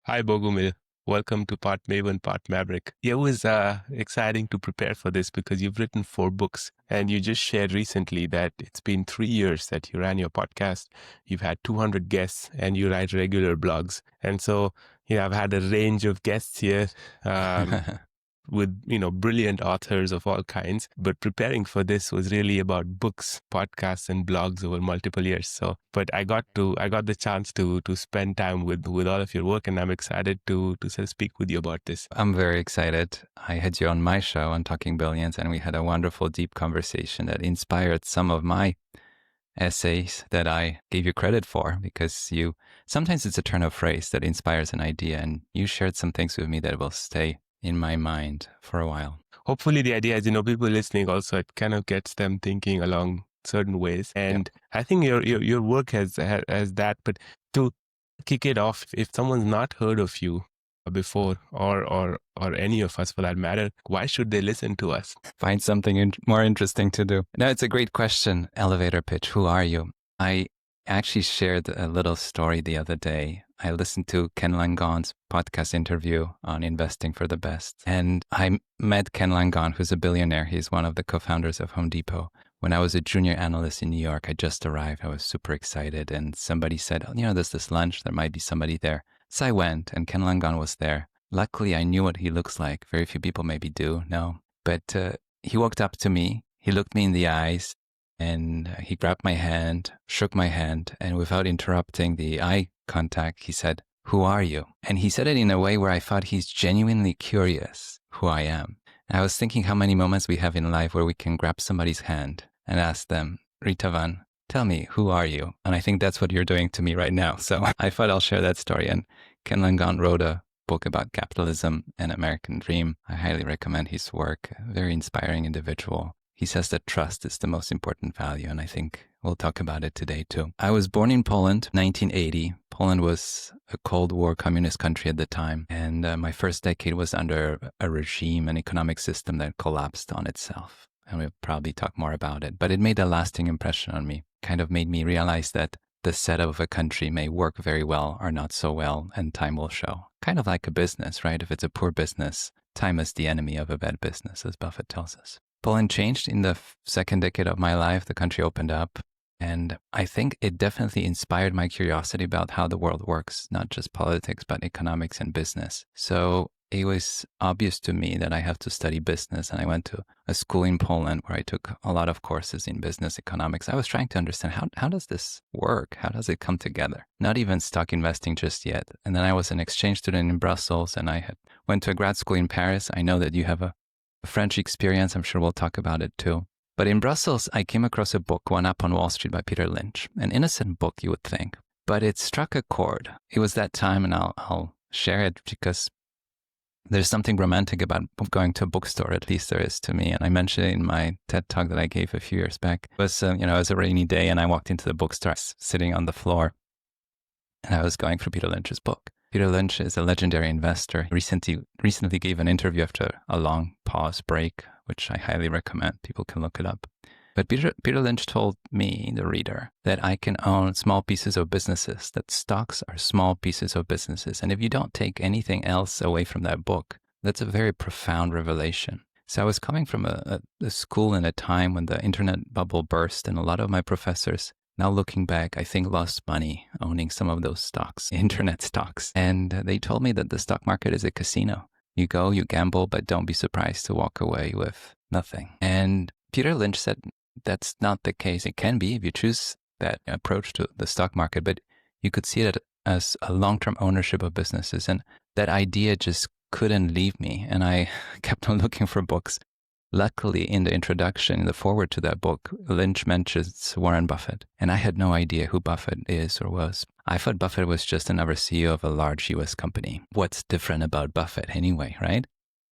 Hi, Bogumil. Welcome to Part Maven, Part Maverick. It was exciting to prepare for this because you've written 4 books and you just shared recently that it's been 3 years that you ran your podcast. You've had 200 guests and you write regular blogs. And so, I've had a range of guests here. With brilliant authors of all kinds, but preparing for this was really about books, podcasts, and blogs over multiple years. So but I got the chance to spend time with all of your work, and I'm excited to sort of speak with you about this. I'm very excited. I had you on my show on Talking Billions, and we had a wonderful, deep conversation that inspired some of my essays that I gave you credit for, because sometimes it's a turn of phrase that inspires an idea, and you shared some things with me that will stay in my mind for a while. Hopefully the idea is, people listening also, it kind of gets them thinking along certain ways. And I think your work has that. But to kick it off, if someone's not heard of you before, or any of us for that matter, why should they listen to us? Find something more interesting to do. No, it's a great question. Elevator pitch. Who are you? I actually shared a little story the other day. I listened to Ken Langon's podcast interview on investing for the best. And I met Ken Langon, who's a billionaire. He's one of the co-founders of Home Depot. When I was a junior analyst in New York, I just arrived. I was super excited. And somebody said, there's this lunch. There might be somebody there. So I went, and Ken Langon was there. Luckily, I knew what he looks like. Very few people maybe do know. But he walked up to me. He looked me in the eyes. And he grabbed my hand, shook my hand, and without interrupting the eye contact, he said, "Who are you?" And he said it in a way where I thought he's genuinely curious who I am. And I was thinking how many moments we have in life where we can grab somebody's hand and ask them, "Ritavan, tell me, who are you?" And I think that's what you're doing to me right now. So I thought I'll share that story. And Ken Langon wrote a book about capitalism and American dream. I highly recommend his work. A very inspiring individual. He says that trust is the most important value, and I think we'll talk about it today too. I was born in Poland, 1980. Poland was a Cold War communist country at the time, and my first decade was under a regime, an economic system that collapsed on itself. And we'll probably talk more about it, but it made a lasting impression on me. Kind of made me realize that the setup of a country may work very well or not so well, and time will show. Kind of like a business, right? If it's a poor business, time is the enemy of a bad business, as Buffett tells us. Poland changed in the second decade of my life. The country opened up, and I think it definitely inspired my curiosity about how the world works, not just politics, but economics and business. So it was obvious to me that I have to study business, and I went to a school in Poland where I took a lot of courses in business economics. I was trying to understand how does this work? How does it come together? Not even stock investing just yet. And then I was an exchange student in Brussels, and I went to a grad school in Paris. I know that you have a French experience. I'm sure we'll talk about it too. But in Brussels, I came across a book, One Up on Wall Street by Peter Lynch. An innocent book, you would think, but it struck a chord. It was that time, and I'll share it because there's something romantic about going to a bookstore, at least there is to me. And I mentioned it in my TED Talk that I gave a few years back. It was, it was a rainy day, and I walked into the bookstore, sitting on the floor, and I was going through Peter Lynch's book. Peter Lynch is a legendary investor. He recently gave an interview after a long pause break, which I highly recommend. People can look it up. But Peter Lynch told me, the reader, that I can own small pieces of businesses, that stocks are small pieces of businesses. And if you don't take anything else away from that book, that's a very profound revelation. So I was coming from a school in a time when the internet bubble burst, and a lot of my professors, now looking back, I think lost money owning some of those stocks, internet stocks. And they told me that the stock market is a casino. You go, you gamble, but don't be surprised to walk away with nothing. And Peter Lynch said that's not the case. It can be if you choose that approach to the stock market, but you could see it as a long-term ownership of businesses. And that idea just couldn't leave me. And I kept on looking for books. Luckily, in the introduction, in the foreword to that book, Lynch mentions Warren Buffett. And I had no idea who Buffett is or was. I thought Buffett was just another CEO of a large US company. What's different about Buffett anyway, right?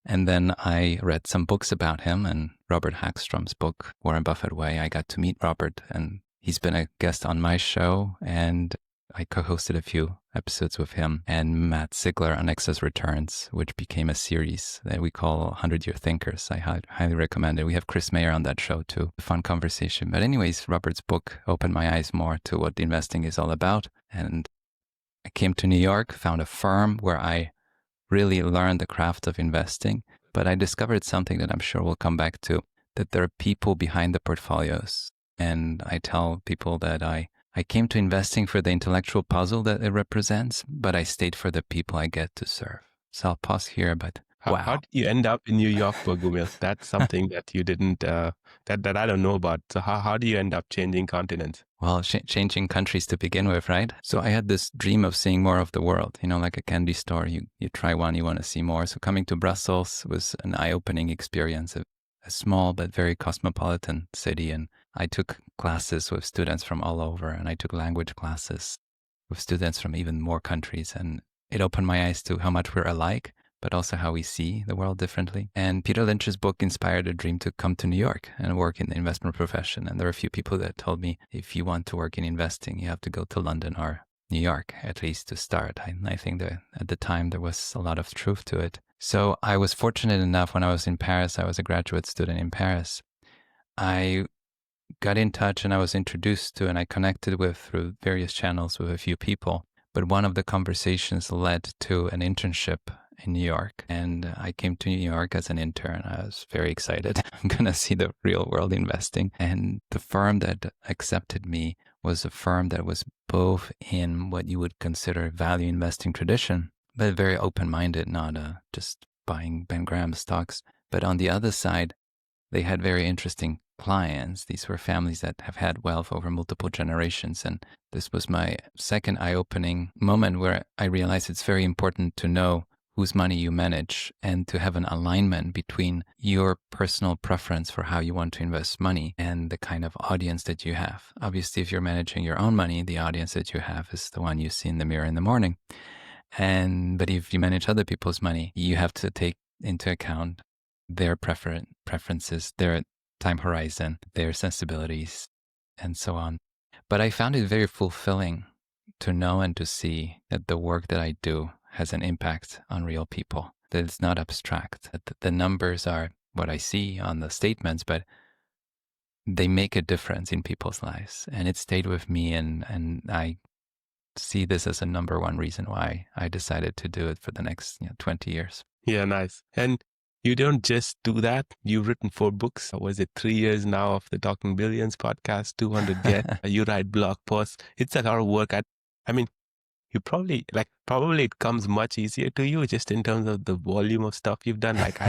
And then I read some books about him, and Robert Hagstrom's book, Warren Buffett Way. I got to meet Robert, and he's been a guest on my show, and I co-hosted a few episodes with him and Matt Sigler on Excess Returns, which became a series that we call 100-Year Thinkers. I highly recommend it. We have Chris Mayer on that show too. A fun conversation. But anyways, Robert's book opened my eyes more to what investing is all about. And I came to New York, found a firm where I really learned the craft of investing. But I discovered something that I'm sure we'll come back to, that there are people behind the portfolios. And I tell people that I came to investing for the intellectual puzzle that it represents, but I stayed for the people I get to serve. So I'll pause here, but How wow. did you end up in New York, Bogumil? That's something that you didn't, that I don't know about. So how do you end up changing continents? Well, changing countries to begin with, right? So I had this dream of seeing more of the world, like a candy store. You try one, you want to see more. So coming to Brussels was an eye-opening experience, a small but very cosmopolitan city. And I took classes with students from all over, and I took language classes with students from even more countries. And it opened my eyes to how much we're alike, but also how we see the world differently. And Peter Lynch's book inspired a dream to come to New York and work in the investment profession. And there are a few people that told me, if you want to work in investing, you have to go to London or New York, at least to start. I think that at the time there was a lot of truth to it. So I was fortunate enough when I was in Paris, I was a graduate student in Paris. I got in touch and I was introduced to and I connected with through various channels with a few people. But one of the conversations led to an internship in New York. And I came to New York as an intern. I was very excited. I'm going to see the real world investing. And the firm that accepted me was a firm that was both in what you would consider value investing tradition, but very open-minded, not just buying Ben Graham stocks. But on the other side, they had very interesting clients. These were families that have had wealth over multiple generations. And this was my second eye-opening moment where I realized it's very important to know whose money you manage and to have an alignment between your personal preference for how you want to invest money and the kind of audience that you have. Obviously, if you're managing your own money, the audience that you have is the one you see in the mirror in the morning. But if you manage other people's money, you have to take into account their preferences, their time horizon, their sensibilities, and so on. But I found it very fulfilling to know and to see that the work that I do has an impact on real people, that it's not abstract, that the numbers are what I see on the statements, but they make a difference in people's lives. And it stayed with me, and I see this as a number one reason why I decided to do it for the next 20 years. Yeah, nice. And you don't just do that. You've written 4 books. Was it 3 years now of the Talking Billions podcast, 200 guests? You write blog posts. It's a lot of work. I mean, you probably it comes much easier to you just in terms of the volume of stuff you've done. Like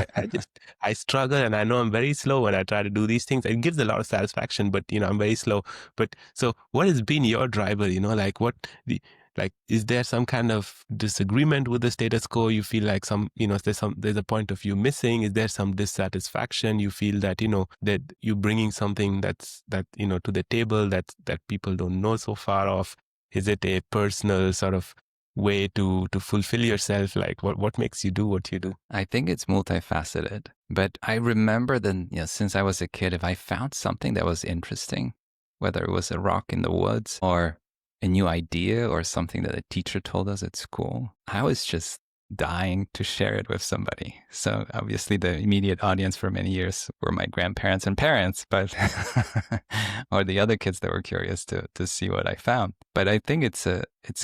I struggle, and I know I'm very slow when I try to do these things. It gives a lot of satisfaction, but I'm very slow. But so what has been your driver? Is there some kind of disagreement with the status quo? You feel like there's a point of view missing? Is there some dissatisfaction? You feel that, that you're bringing something to the table that people don't know so far off? Is it a personal sort of way to fulfill yourself? Like what makes you do what you do? I think it's multifaceted, but I remember that, since I was a kid, if I found something that was interesting, whether it was a rock in the woods or a new idea or something that a teacher told us at school, I was just dying to share it with somebody. So obviously the immediate audience for many years were my grandparents and parents, but or the other kids that were curious to see what I found. But I think it's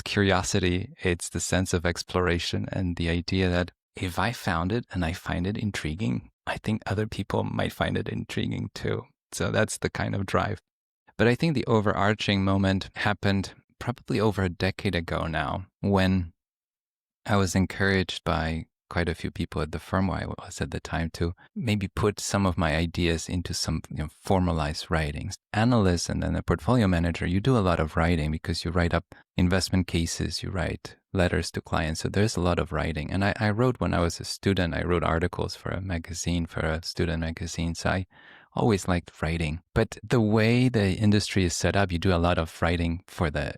curiosity, it's the sense of exploration and the idea that if I found it and I find it intriguing, I think other people might find it intriguing too. So that's the kind of drive. But I think the overarching moment happened probably over a decade ago now, when I was encouraged by quite a few people at the firm where I was at the time to maybe put some of my ideas into some formalized writings. Analysts and then a portfolio manager, you do a lot of writing because you write up investment cases, you write letters to clients. So there's a lot of writing. And I wrote when I was a student, I wrote articles for a magazine, for a student magazine. So I always liked writing. But the way the industry is set up, you do a lot of writing for the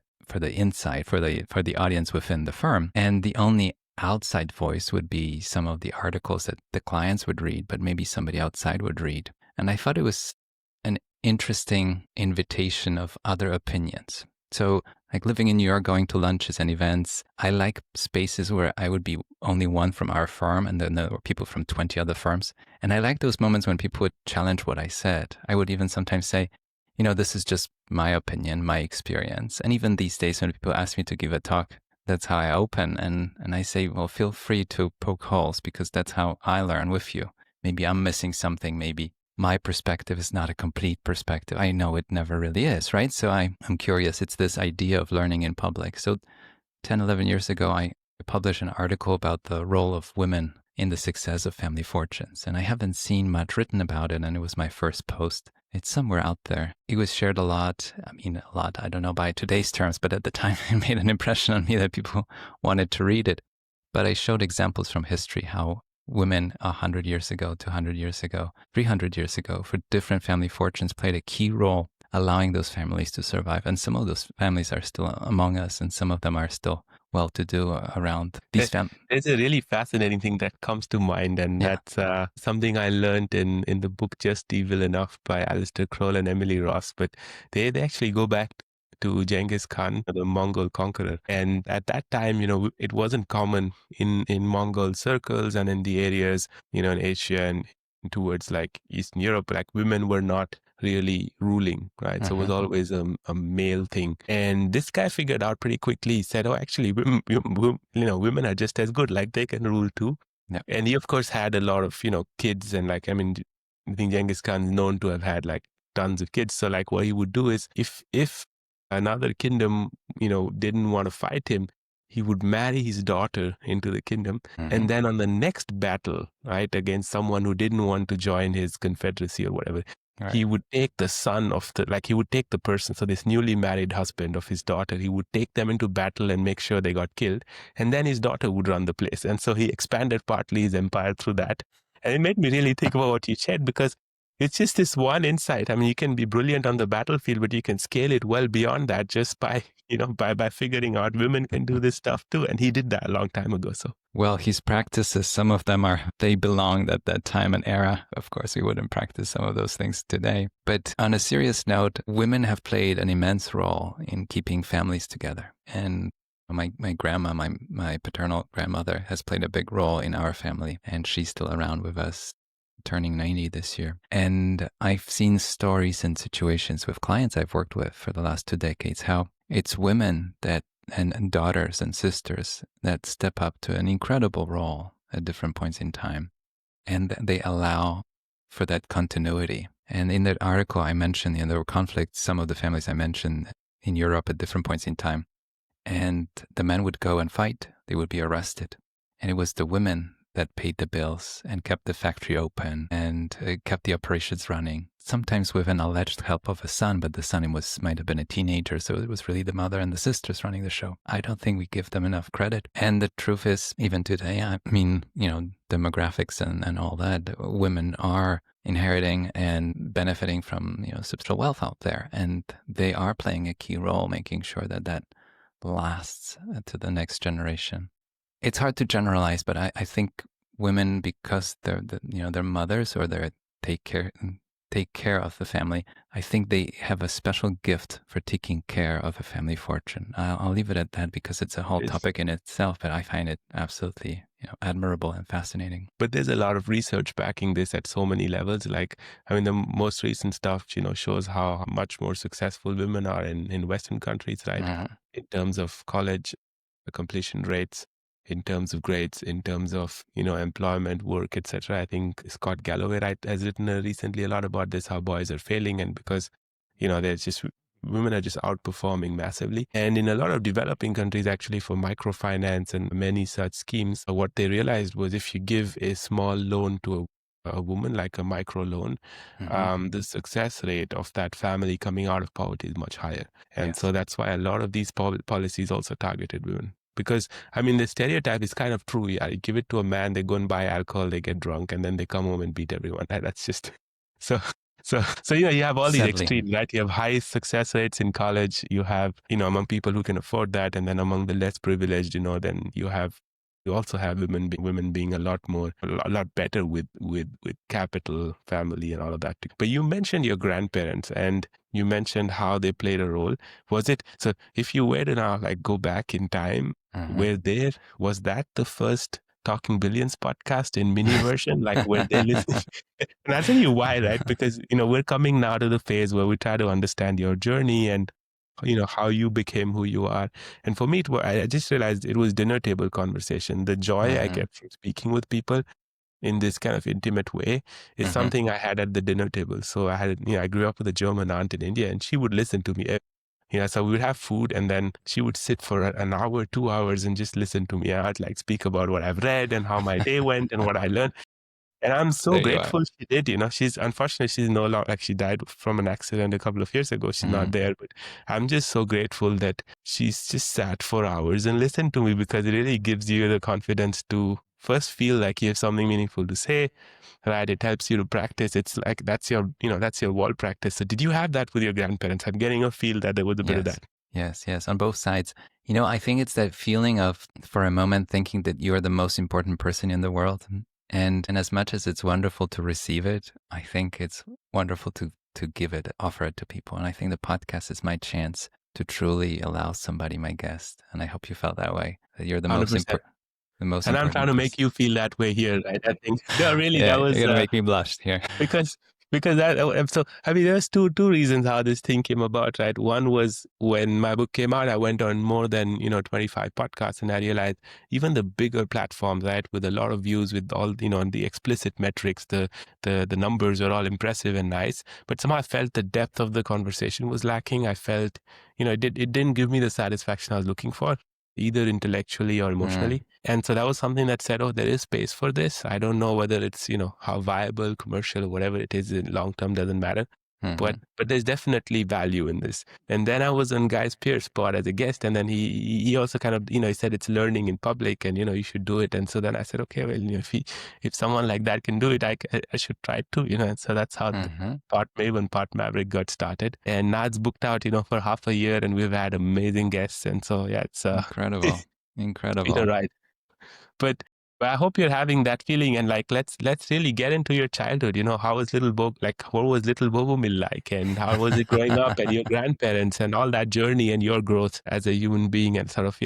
inside, for the audience within the firm. And the only outside voice would be some of the articles that the clients would read, but maybe somebody outside would read. And I thought it was an interesting invitation of other opinions. So like living in New York, going to lunches and events, I like spaces where I would be only one from our firm and then there were people from 20 other firms. And I like those moments when people would challenge what I said. I would even sometimes say, this is just my opinion, my experience. And even these days when people ask me to give a talk, That's how I open. And I say, well, feel free to poke holes because that's how I learn with you. Maybe I'm missing something. Maybe my perspective is not a complete perspective. I know it never really is, right? So I'm curious. It's this idea of learning in public. So 10, 11 years ago, I published an article about the role of women in the success of family fortunes. And I haven't seen much written about it. And it was my first post. It's somewhere out there. It was shared a lot. I mean, a lot, I don't know by today's terms, but at the time it made an impression on me that people wanted to read it. But I showed examples from history how women 100 years ago, 200 years ago, 300 years ago, for different family fortunes played a key role allowing those families to survive. And some of those families are still among us, and some of them are still well-to-do around these families. There's a really fascinating thing that comes to mind, and Yeah. that's something I learned in the book Just Evil Enough by Alistair Crowell and Emily Ross. But they actually go back to Genghis Khan, the Mongol conqueror. And at that time, it wasn't common in Mongol circles and in the areas, in Asia and towards like Eastern Europe, like women were not really ruling, right? So it was always a male thing. And this guy figured out pretty quickly. He said, "Oh, actually, women are just as good. Like they can rule too." Yeah. And he, of course, had a lot of kids, and like I think Genghis Khan is known to have had like tons of kids. So like what he would do is if another kingdom didn't want to fight him, he would marry his daughter into the kingdom. And then on the next battle, right, against someone who didn't want to join his confederacy or whatever, Right. he would take the son of he would take the person, so this newly married husband of his daughter, he would take them into battle and make sure they got killed. And then his daughter would run the place. And so he expanded partly his empire through that. And it made me really think about what you said, because it's just this one insight. I mean, you can be brilliant on the battlefield, but you can scale it well beyond that just by, by figuring out women can do this stuff too. And he did that a long time ago. So, well, his practices, some of them they belonged at that time and era. Of course, we wouldn't practice some of those things today. But on a serious note, women have played an immense role in keeping families together. And my grandma, my paternal grandmother, has played a big role in our family, and she's still around with us, turning 90 this year. And I've seen stories and situations with clients I've worked with for the last 2 decades, how it's women that and daughters and sisters that step up to an incredible role at different points in time. And they allow for that continuity. And in that article, I mentioned, there were conflicts, some of the families I mentioned in Europe at different points in time. And the men would go and fight. They would be arrested. And it was the women that paid the bills and kept the factory open and kept the operations running, sometimes with an alleged help of a son, but the son might have been a teenager, so it was really the mother and the sisters running the show. I don't think we give them enough credit. And the truth is, even today, I mean, demographics and all that, women are inheriting and benefiting from substantial wealth out there, and they are playing a key role making sure that lasts to the next generation. It's hard to generalize, but I think women, because they're mothers or they take care of the family, I think they have a special gift for taking care of a family fortune. I'll leave it at that because it's a whole topic in itself, but I find it absolutely admirable and fascinating. But there's a lot of research backing this at so many levels. Like, I mean, the most recent stuff, shows how much more successful women are in Western countries, right? In terms of college completion rates, in terms of grades, in terms of, employment, work, etc. I think Scott Galloway, right, has written recently a lot about this, how boys are failing, and because, there's just women are just outperforming massively. And in a lot of developing countries, actually, for microfinance and many such schemes, what they realized was if you give a small loan to a woman, like a micro loan, the success rate of that family coming out of poverty is much higher. And so that's why a lot of these policies also targeted women. Because, I mean, the stereotype is kind of true. Yeah, you give it to a man, they go and buy alcohol, they get drunk, and then they come home and beat everyone. That's just so. You have all these extremes, right? You have high success rates in college. You have, among people who can afford that, and then among the less privileged, then you also have women being a lot better with capital, family, and all of that. But you mentioned your grandparents, and you mentioned how they played a role. Was it so? If you were to now go back in time, was that the first Talking Billions podcast in mini version? Were they listening? And I'll tell you why, right? Because we're coming now to the phase where we try to understand your journey, and how you became who you are. And for me, I just realized it was dinner table conversation. The joy I Mm-hmm. get from speaking with people in this kind of intimate way is Mm-hmm. something I had at the dinner table. So I grew up with a German aunt in India, and she would listen to me. So we would have food, and then she would sit for an hour, 2 hours, and just listen to me. I'd like speak about what I've read and how my day went and what I learned. And I'm so There you are. grateful she did. She's no longer, like, she died from an accident a couple of years ago. She's not there, but I'm just so grateful that she's just sat for hours and listened to me, because it really gives you the confidence to first feel like you have something meaningful to say, right? It helps you to practice. It's like that's your wall practice. So did you have that with your grandparents? I'm getting a feel that there was a bit of Yes, that. yes, on both sides. I think it's that feeling of, for a moment, thinking that you're the most important person in the world. And as much as it's wonderful to receive it, I think it's wonderful to give it, offer it to people. And I think the podcast is my chance to truly allow somebody, my guest. And I hope you felt that way, that you're 100%. the most And I'm trying important to person. make you feel that way here, right? I think, no, really, that Yeah, was, you're gonna make me blush here. because so I mean, there's two reasons how this thing came about, right? One was when my book came out, I went on more than 25 podcasts, and I realized even the bigger platforms, right, with a lot of views, with all the explicit metrics, the numbers are all impressive and nice, but somehow I felt the depth of the conversation was lacking. I felt it didn't give me the satisfaction I was looking for, either intellectually or emotionally. And so that was something that said, oh, there is space for this. I don't know whether it's, how viable, commercial, or whatever it is in long term, doesn't matter. But there's definitely value in this. And then I was on Guy Pearce pod as a guest, and then he also kind of, he said it's learning in public, and you should do it. And so then I said, okay, well, if someone like that can do it, I should try it too, And so that's how Part Maven, Part Maverick got started. And now it's booked out, for half a year, and we've had amazing guests. And so yeah, it's Incredible. Incredible. right. But I hope you're having that feeling, and like let's really get into your childhood. How was what was little Bogumil like, and how was it growing up, and your grandparents, and all that journey, and your growth as a human being, and sort of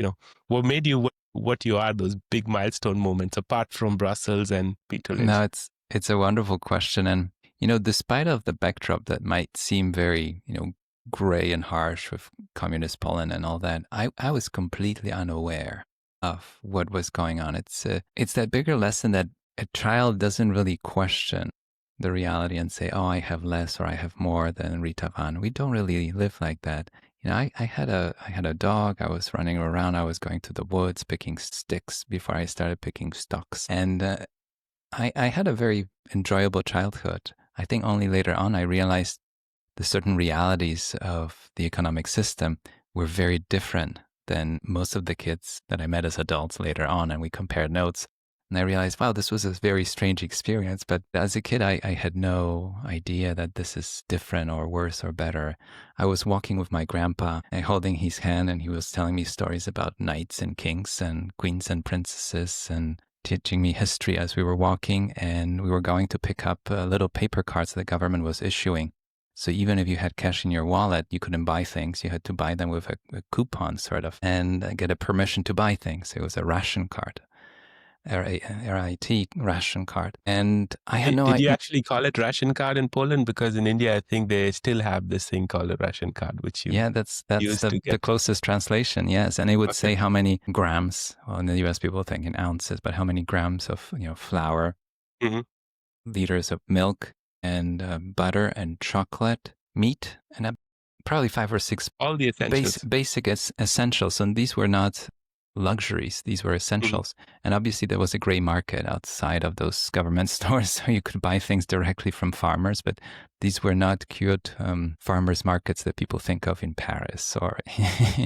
what made you what you are, those big milestone moments apart from Brussels and Peter Lynch. No, it's a wonderful question, and despite of the backdrop that might seem very gray and harsh with communist Poland and all that, I was completely unaware of what was going on. It's that bigger lesson that a child doesn't really question the reality and say, oh, I have less or I have more than Rita Van. We don't really live like that. I had a dog. I was running around. I was going to the woods picking sticks before I started picking stocks, and I had a very enjoyable childhood. I think only later on I realized the certain realities of the economic system were very different than most of the kids that I met as adults later on. And we compared notes. And I realized, wow, this was a very strange experience. But as a kid, I had no idea that this is different or worse or better. I was walking with my grandpa and holding his hand, and he was telling me stories about knights and kings and queens and princesses, and teaching me history as we were walking. And we were going to pick up little paper cards the government was issuing. So even if you had cash in your wallet, you couldn't buy things. You had to buy them with a coupon, sort of, and get a permission to buy things. It was a ration card, RIT ration card. And I had no Did idea. you actually call it ration card in Poland? Because in India, I think they still have this thing called a ration card, which you that's used to the get. closest translation, yes. And it would say how many grams, well, in the US people think in ounces, but how many grams of flour, liters of milk, and butter and chocolate, meat, and probably 5 or 6 All the essentials. basic essentials. And these were not luxuries; these were essentials. And obviously, there was a gray market outside of those government stores, so you could buy things directly from farmers. But these were not cute farmers markets that people think of in Paris or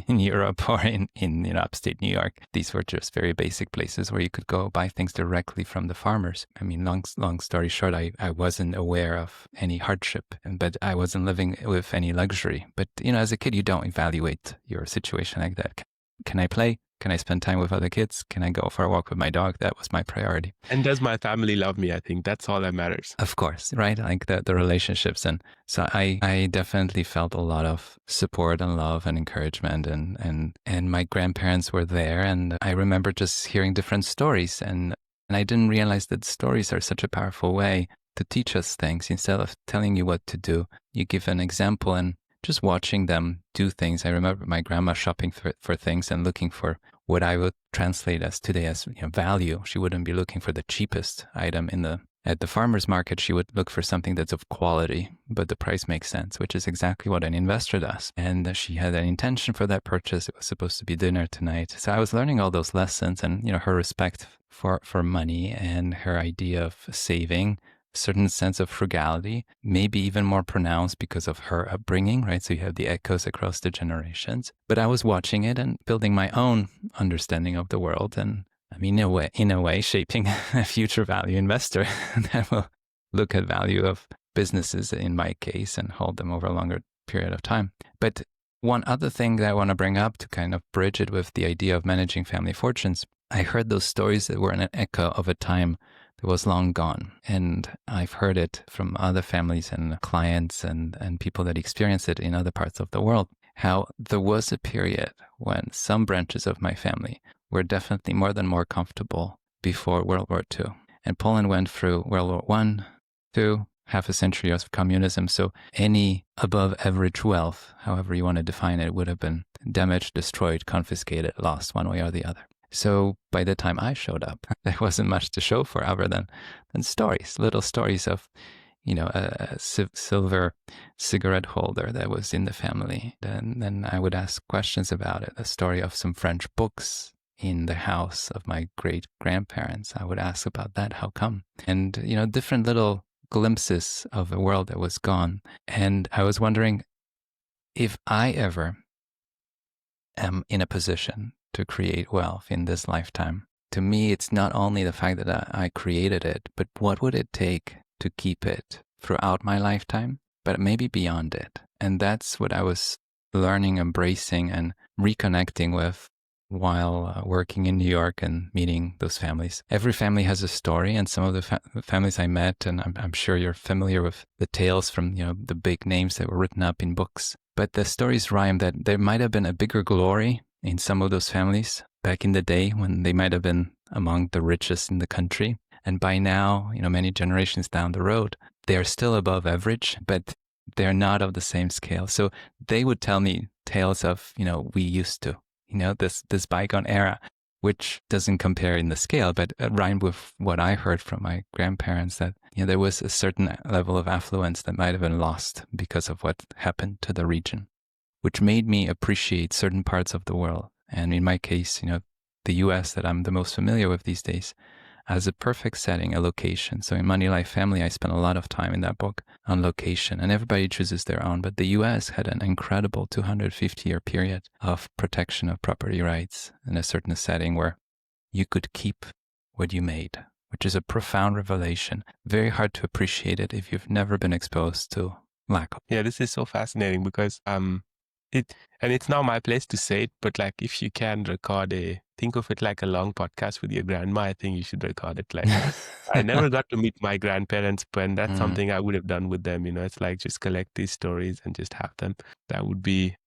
in Europe or in upstate New York. These were just very basic places where you could go buy things directly from the farmers. I mean, long story short, I wasn't aware of any hardship, but I wasn't living with any luxury. But as a kid, you don't evaluate your situation like that. Can I play? Can I spend time with other kids? Can I go for a walk with my dog? That was my priority. And does my family love me? I think that's all that matters. Of course, right? Like the relationships. And so I definitely felt a lot of support and love and encouragement, and my grandparents were there. And I remember just hearing different stories, and I didn't realize that stories are such a powerful way to teach us things. Instead of telling you what to do, you give an example. And just watching them do things. I remember my grandma shopping for things and looking for what I would translate as today as value. She wouldn't be looking for the cheapest item at the farmer's market. She would look for something that's of quality, but the price makes sense, which is exactly what an investor does. And she had an intention for that purchase. It was supposed to be dinner tonight. So I was learning all those lessons, and her respect for money and her idea of saving, certain sense of frugality, maybe even more pronounced because of her upbringing, right? So you have the echoes across the generations. But I was watching it and building my own understanding of the world, and I mean, in a way, shaping a future value investor that will look at value of businesses in my case and hold them over a longer period of time. But one other thing that I want to bring up to kind of bridge it with the idea of managing family fortunes, I heard those stories that were an echo of a time that was long gone. And I've heard it from other families and clients and people that experience it in other parts of the world, how there was a period when some branches of my family were definitely more comfortable before World War II. And Poland went through World War I, II, half a century of communism. So any above average wealth, however you want to define it, would have been damaged, destroyed, confiscated, lost one way or the other. So by the time I showed up, there wasn't much to show for other than stories, little stories of, a silver cigarette holder that was in the family. Then I would ask questions about it. A story of some French books in the house of my great-grandparents. I would ask about that, how come? And, different little glimpses of a world that was gone. And I was wondering if I ever am in a position to create wealth in this lifetime. To me, it's not only the fact that I created it, but what would it take to keep it throughout my lifetime, but maybe beyond it. And that's what I was learning, embracing, and reconnecting with while working in New York and meeting those families. Every family has a story, and some of the families I met, and I'm sure you're familiar with the tales from the big names that were written up in books. But the stories rhyme that there might have been a bigger glory in some of those families back in the day when they might have been among the richest in the country. And by now, many generations down the road, they're still above average, but they're not of the same scale. So they would tell me tales of, we used to, this bygone era, which doesn't compare in the scale, but rhymed with what I heard from my grandparents that there was a certain level of affluence that might have been lost because of what happened to the region, which made me appreciate certain parts of the world. And in my case, the US that I'm the most familiar with these days as a perfect setting, a location. So in Money Life Family, I spent a lot of time in that book on location, and everybody chooses their own. But the US had an incredible 250-year period of protection of property rights in a certain setting where you could keep what you made, which is a profound revelation. Very hard to appreciate it if you've never been exposed to lack of. Yeah, this is so fascinating because it's not my place to say it, but like if you can think of it like a long podcast with your grandma, I think you should record it. Like I never got to meet my grandparents, but that's something I would have done with them. It's like just collect these stories and just have them. That would be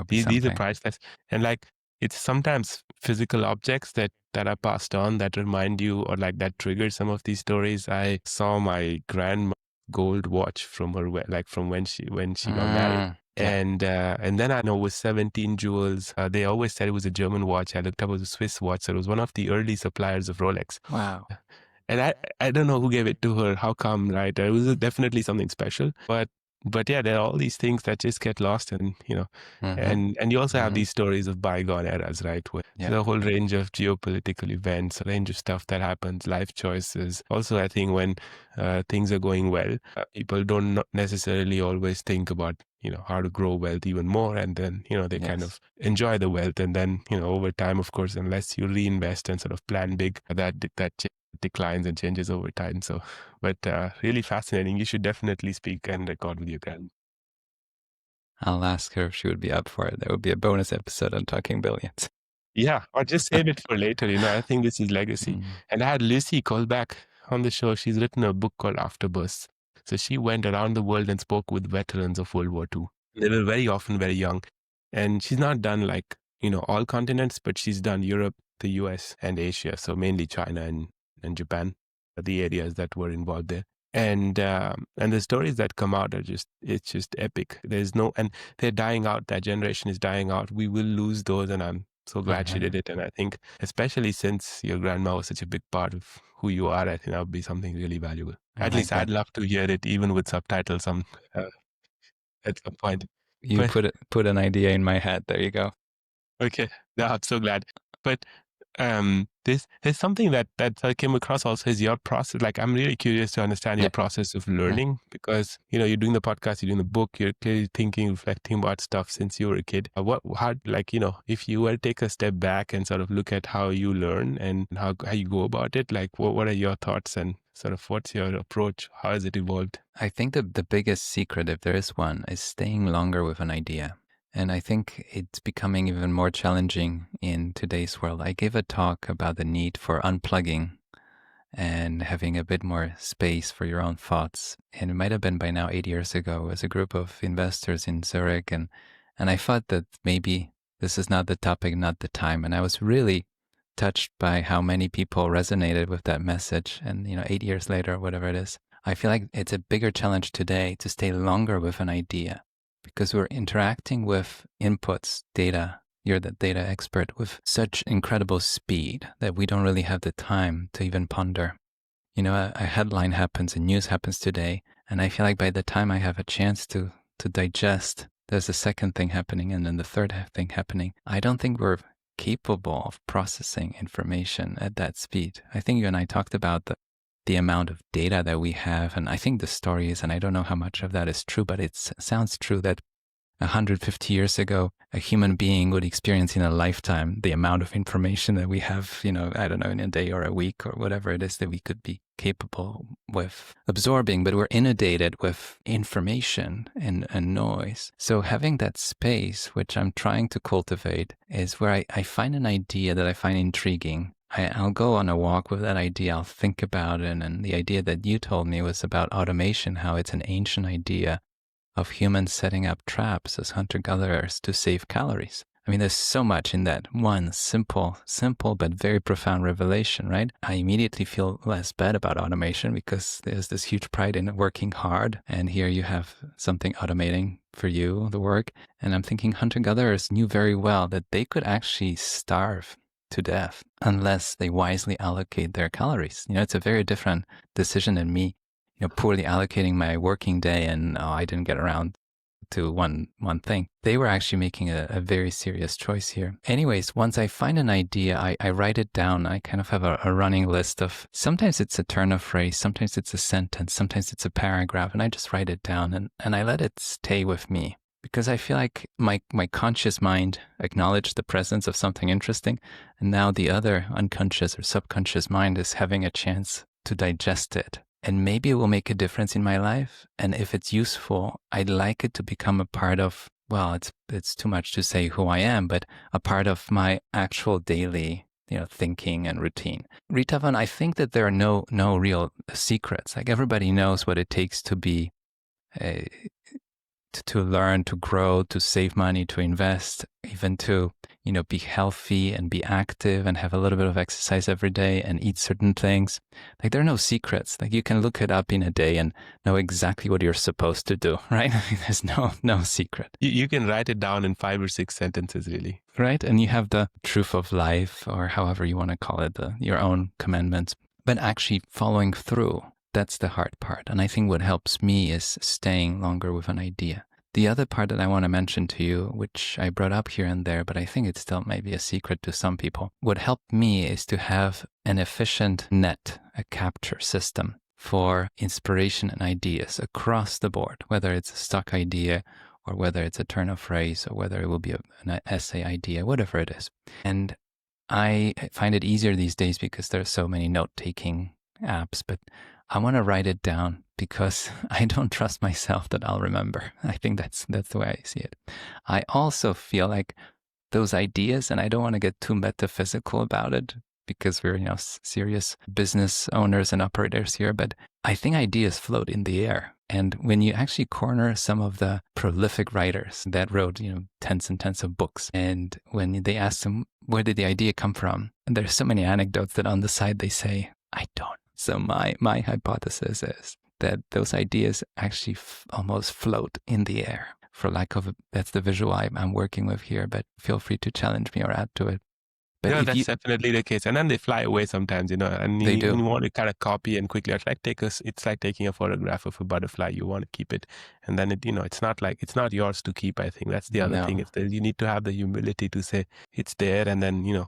these are priceless. And like it's sometimes physical objects that are passed on that remind you or like that trigger some of these stories. I saw my grandma's gold watch from her from when she got married. Yeah. And then I know it was 17 jewels. They always said it was a German watch. I looked up, it was a Swiss watch. So it was one of the early suppliers of Rolex. Wow. And I don't know who gave it to her, how come, right? It was definitely something special. But yeah, there are all these things that just get lost, and and you also have these stories of bygone eras, right? Where there's a whole range of geopolitical events, a range of stuff that happens, life choices. Also, I think when things are going well, people don't necessarily always think about how to grow wealth even more, and then they kind of enjoy the wealth, and then over time, of course, unless you reinvest and sort of plan big, that declines and changes over time. So, but really fascinating. You should definitely speak and record with your grandma. I'll ask her if she would be up for it. That would be a bonus episode on Talking Billions. Yeah, or just save it for later. I think this is legacy. And I had Lucy Kolbeck on the show. She's written a book called Afterbirth. So she went around the world and spoke with veterans of World War II. They were very often very young. And she's not done like, all continents, but she's done Europe, the US, and Asia. So mainly China and Japan are the areas that were involved there. And the stories that come out are it's just epic. There's no, and they're dying out. That generation is dying out. We will lose those, and I'm so glad she did it. And I think, especially since your grandma was such a big part of who you are, I think that would be something really valuable. I At like least that. I'd love to hear it, even with subtitles, uh, at some point. You But put an idea in my head. There you go. okay, no, I'm so glad. But there's something that I came across also is your process. Like, I'm really curious to understand Yeah. your process of learning, because you're doing the podcast, you're doing the book, you're clearly thinking, reflecting about stuff since you were a kid. How, like, if you were to take a step back and sort of look at how you learn and how you go about it, like, what are your thoughts and sort of what's your approach? How has it evolved? I think the biggest secret, if there is one, is staying longer with an idea. And I think it's becoming even more challenging in today's world. I gave a talk about the need for unplugging and having a bit more space for your own thoughts. And it might have been by now 8 years ago, as a group of investors in Zurich. And I thought that maybe this is not the topic, not the time. And I was really touched by how many people resonated with that message. And, 8 years later, whatever it is, I feel like it's a bigger challenge today to stay longer with an idea, because we're interacting with inputs, data. You're the data expert, with such incredible speed that we don't really have the time to even ponder. A headline happens, a news happens today, and I feel like by the time I have a chance to digest, there's a second thing happening and then the third thing happening. I don't think we're capable of processing information at that speed. I think you and I talked about the amount of data that we have, and I think the story is, and I don't know how much of that is true, but it sounds true, that 150 years ago, a human being would experience in a lifetime the amount of information that we have, I don't know, in a day or a week or whatever it is that we could be capable with absorbing. But we're inundated with information and noise. So having that space, which I'm trying to cultivate, is where I find an idea that I find intriguing. I'll go on a walk with that idea. I'll think about it. And the idea that you told me was about automation, how it's an ancient idea of humans setting up traps as hunter-gatherers to save calories. I mean, there's so much in that one simple but very profound revelation, right? I immediately feel less bad about automation, because there's this huge pride in working hard. And here you have something automating for you the work. And I'm thinking hunter-gatherers knew very well that they could actually starve to death unless they wisely allocate their calories. It's a very different decision than me poorly allocating my working day, and I didn't get around to one thing. They were actually making a very serious choice here. Anyways, once I find an idea, I write it down. I kind of have a running list of, sometimes it's a turn of phrase, sometimes it's a sentence, sometimes it's a paragraph, and I just write it down and I let it stay with me. Because I feel like my conscious mind acknowledged the presence of something interesting, and now the other unconscious or subconscious mind is having a chance to digest it. And maybe it will make a difference in my life. And if it's useful, I'd like it to become a part of, well, it's too much to say who I am, but a part of my actual daily, thinking and routine. Ritavan, I think that there are no real secrets. Like, everybody knows what it takes to be, to learn, to grow, to save money, to invest, even to, be healthy and be active and have a little bit of exercise every day and eat certain things. Like, there are no secrets. Like, you can look it up in a day and know exactly what you're supposed to do, right? There's no secret. You can write it down in 5 or 6 sentences, really. Right? And you have the truth of life, or however you want to call it, your own commandments. But actually following through, that's the hard part. And I think what helps me is staying longer with an idea. The other part that I want to mention to you, which I brought up here and there, but I think it still might be a secret to some people, what helped me is to have an efficient net, a capture system for inspiration and ideas across the board, whether it's a stock idea or whether it's a turn of phrase or whether it will be an essay idea, whatever it is. And I find it easier these days because there's so many note-taking apps, but I want to write it down because I don't trust myself that I'll remember. I think that's the way I see it. I also feel like those ideas, and I don't want to get too metaphysical about it because we're, serious business owners and operators here, but I think ideas float in the air. And when you actually corner some of the prolific writers that wrote, tens and tens of books, and when they ask them, where did the idea come from? And there's so many anecdotes that on the side they say, I don't. So my hypothesis is that those ideas actually almost float in the air. For lack of that's the visual I'm working with here, but feel free to challenge me or add to it. But Yeah, if that's you, definitely the case. And then they fly away sometimes, and they you do. want to kind of copy and quickly, it's like taking a photograph of a butterfly. You want to keep it. And then it's not yours to keep, I think. That's the other thing. No. You need to have the humility to say it's there. And then,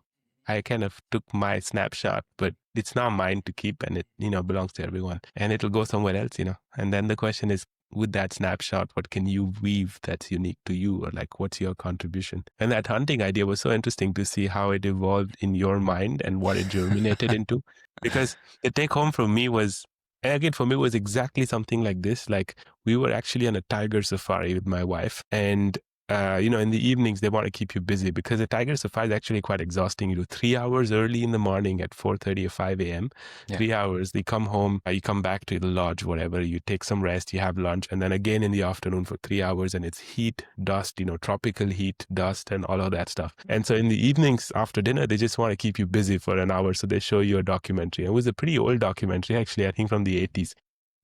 I kind of took my snapshot, but it's not mine to keep, and it, belongs to everyone, and it'll go somewhere else. And then the question is, with that snapshot, what can you weave that's unique to you, or like, what's your contribution? And that hunting idea was so interesting to see how it evolved in your mind and what it germinated into. Because the take home from me was, and again, for me, was exactly something like this. Like, we were actually on a tiger safari with my wife, and in the evenings, they want to keep you busy because the tiger safari is actually quite exhausting. You do 3 hours early in the morning at 4:30 or 5 a.m. Yeah. 3 hours. You come home, you come back to the lodge, whatever. You take some rest, you have lunch, and then again in the afternoon for 3 hours. And it's heat, dust, tropical heat, dust, and all of that stuff. And so in the evenings after dinner, they just want to keep you busy for an hour. So they show you a documentary. It was a pretty old documentary, actually, I think from the 80s.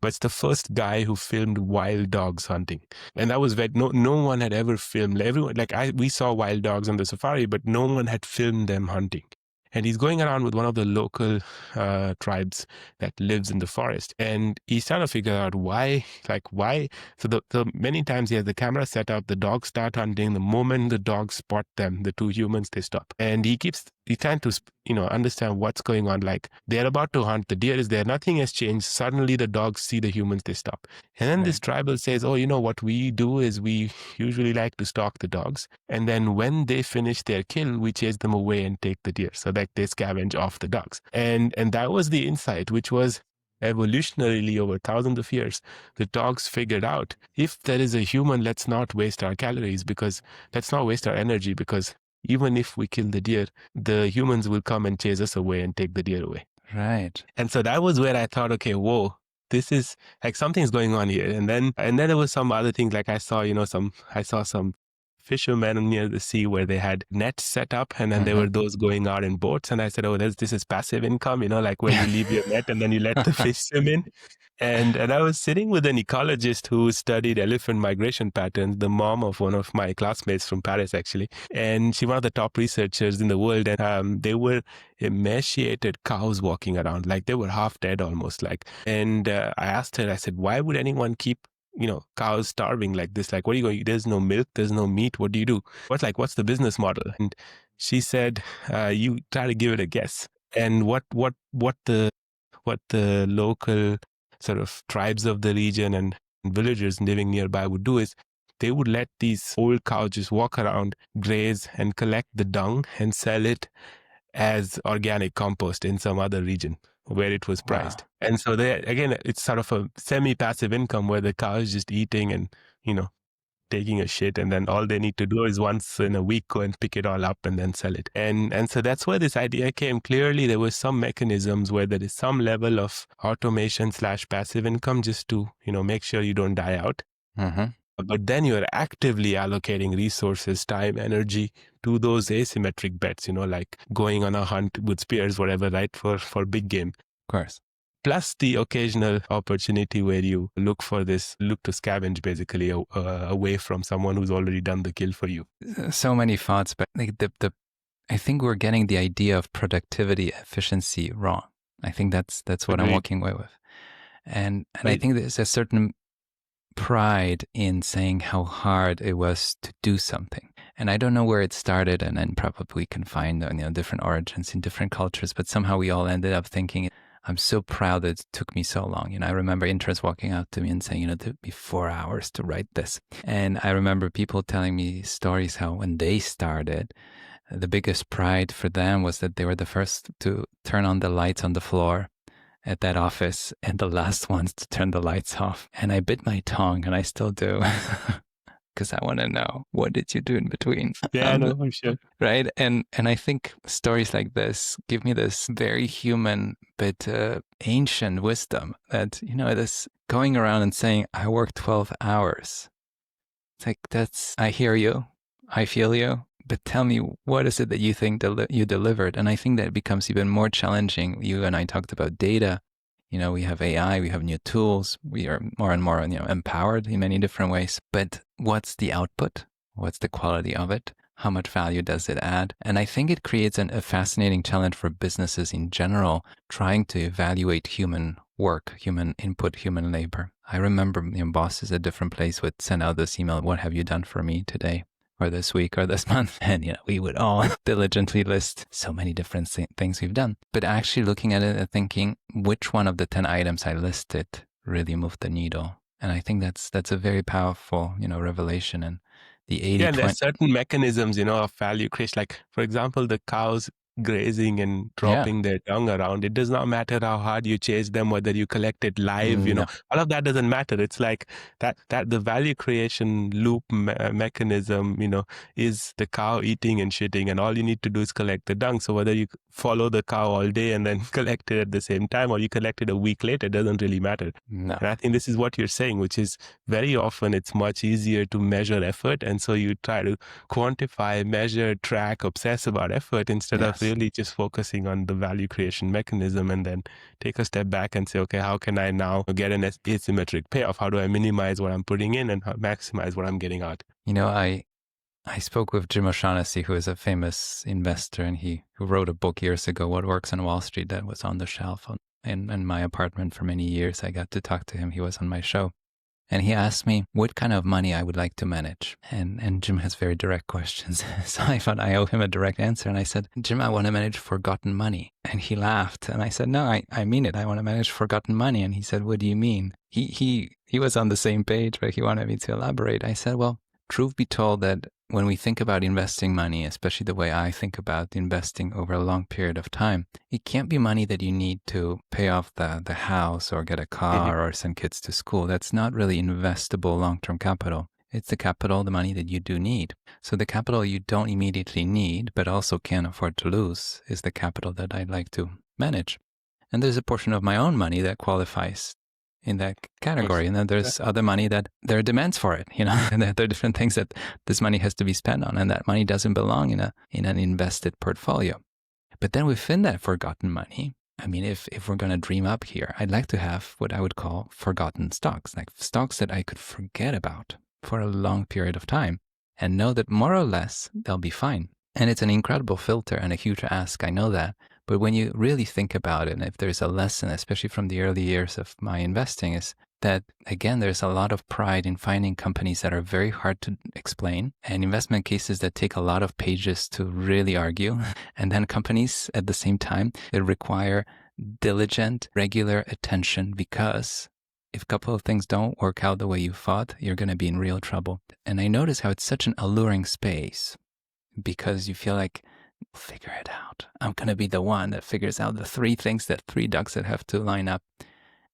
But it's the first guy who filmed wild dogs hunting. And that was where no one had ever filmed. Everyone, we saw wild dogs on the safari, but no one had filmed them hunting. And he's going around with one of the local tribes that lives in the forest. And he's trying to figure out why. So the many times he has the camera set up, the dogs start hunting. The moment the dogs spot them, the two humans, they stop. And he's trying to, understand what's going on. Like, they're about to hunt, the deer is there, nothing has changed. Suddenly the dogs see the humans, they stop. And then this tribal says, oh, what we do is we usually like to stalk the dogs. And then when they finish their kill, we chase them away and take the deer. So that they scavenge off the dogs. And that was the insight, which was evolutionarily over thousands of years. The dogs figured out, if there is a human, let's not waste our calories, because let's not waste our energy, because even if we kill the deer, the humans will come and chase us away and take the deer away. Right. And so that was where I thought, okay, whoa, this is like something's going on here. And then there was some other things, like I saw some fishermen near the sea where they had nets set up, and then there were those going out in boats. And I said, oh, this is passive income, like where you leave your net and then you let the fish swim in. And I was sitting with an ecologist who studied elephant migration patterns, the mom of one of my classmates from Paris, actually. And she's one of the top researchers in the world. And they were emaciated cows walking around, like they were half dead almost. And I asked her, I said, why would anyone keep cows starving like this? Like, what are you going? There's no milk, there's no meat. What do you do? What's the business model? And she said, you try to give it a guess. And what the local sort of tribes of the region and villagers living nearby would do is they would let these old cows just walk around, graze, and collect the dung and sell it as organic compost in some other region where it was priced. Wow. And so it's sort of a semi-passive income where the cow is just eating and, taking a shit, and then all they need to do is once in a week go and pick it all up and then sell it. And so that's where this idea came. Clearly, there were some mechanisms where there is some level of automation / passive income just to, make sure you don't die out. But then you're actively allocating resources, time, energy to those asymmetric bets, like going on a hunt with spears, whatever, right, for big game. Of course. Plus the occasional opportunity where you look to scavenge basically away from someone who's already done the kill for you. So many thoughts, but I think we're getting the idea of productivity, efficiency wrong. I think that's what I'm walking away with. And I think there's a certain pride in saying how hard it was to do something. And I don't know where it started, and then probably we can find different origins in different cultures, but somehow we all ended up thinking, I'm so proud that it took me so long. I remember interns walking out to me and saying, it took me 4 hours to write this. And I remember people telling me stories how when they started, the biggest pride for them was that they were the first to turn on the lights on the floor at that office and the last ones to turn the lights off. And I bit my tongue, and I still do. Because I want to know, what did you do in between? Yeah, no, I'm sure. Right? And I think stories like this give me this very human but ancient wisdom that, this going around and saying, I work 12 hours. It's like, I hear you, I feel you, but tell me, what is it that you think you delivered? And I think that it becomes even more challenging. You and I talked about data. We have AI, we have new tools, we are more and more, empowered in many different ways. But what's the output? What's the quality of it? How much value does it add? And I think it creates a fascinating challenge for businesses in general, trying to evaluate human work, human input, human labor. I remember bosses at different places would send out this email, what have you done for me today? Or this week or this month. And, we would all diligently list so many different things we've done. But actually looking at it and thinking, which one of the 10 items I listed really moved the needle? And I think that's a very powerful, revelation. And the 80 Yeah, and there's 20. certain mechanisms, of value creation. Like, for example, the cows grazing and Yeah. dropping their dung around. It does not matter how hard you chase them, whether you collect it live, No. all of that doesn't matter. It's like that the value creation loop mechanism, is the cow eating and shitting, and all you need to do is collect the dung. So whether you follow the cow all day and then collect it at the same time, or you collect it a week later, it doesn't really matter. No. And I think this is what you're saying, which is very often it's much easier to measure effort. And so you try to quantify, measure, track, obsess about effort instead of really just focusing on the value creation mechanism, and then take a step back and say, okay, how can I now get an asymmetric payoff? How do I minimize what I'm putting in and maximize what I'm getting out? I spoke with Jim O'Shaughnessy, who is a famous investor, and who wrote a book years ago, What Works on Wall Street, that was on the shelf in my apartment for many years. I got to talk to him. He was on my show. And he asked me what kind of money I would like to manage. And Jim has very direct questions. So I thought I owe him a direct answer. And I said, Jim, I want to manage forgotten money. And he laughed. And I said, no, I mean it. I want to manage forgotten money. And he said, what do you mean? He was on the same page, but he wanted me to elaborate. I said, well, truth be told that when we think about investing money, especially the way I think about investing over a long period of time, it can't be money that you need to pay off the house or get a car or send kids to school. That's not really investable long-term capital. It's the capital, the money that you do need. So the capital you don't immediately need, but also can't afford to lose, is the capital that I'd like to manage. And there's a portion of my own money that qualifies in that category. And then there's other money that there are demands for it, and there are different things that this money has to be spent on, and that money doesn't belong in an invested portfolio. But then within that forgotten money, I mean, if we're going to dream up here, I'd like to have what I would call forgotten stocks, like stocks that I could forget about for a long period of time and know that more or less they'll be fine. And it's an incredible filter and a huge ask, I know that. But when you really think about it, and if there's a lesson, especially from the early years of my investing, is that, again, there's a lot of pride in finding companies that are very hard to explain and investment cases that take a lot of pages to really argue. And then companies at the same time that require diligent, regular attention, because if a couple of things don't work out the way you thought, you're going to be in real trouble. And I notice how it's such an alluring space because you feel like, figure it out. I'm going to be the one that figures out the three ducks that have to line up.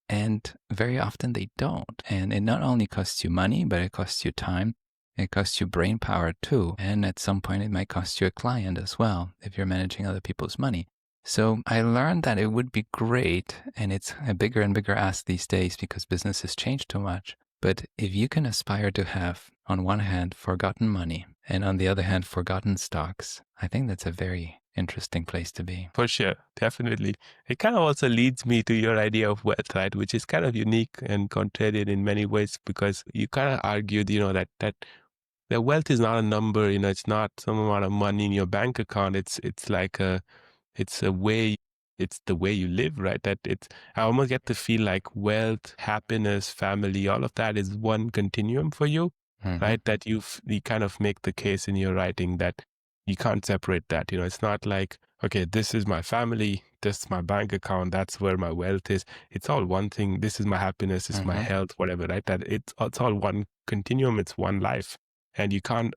And very often they don't. And it not only costs you money, but it costs you time. It costs you brain power too. And at some point it might cost you a client as well if you're managing other people's money. So I learned that it would be great, and it's a bigger and bigger ask these days because business has changed too much. But if you can aspire to have, on one hand, forgotten money, and on the other hand, forgotten stocks, I think that's a very interesting place to be. For sure, definitely. It kind of also leads me to your idea of wealth, right? Which is kind of unique and contrarian in many ways, because you kind of argued, that the wealth is not a number, it's not some amount of money in your bank account. It's the way you live, right? I almost get to feel like wealth, happiness, family, all of that is one continuum for you, right? That you kind of make the case in your writing that you can't separate that. It's not like, okay, this is my family, this is my bank account, that's where my wealth is. It's all one thing. This is my happiness, this is my health, whatever, right? That it's all one continuum. It's one life, and you can't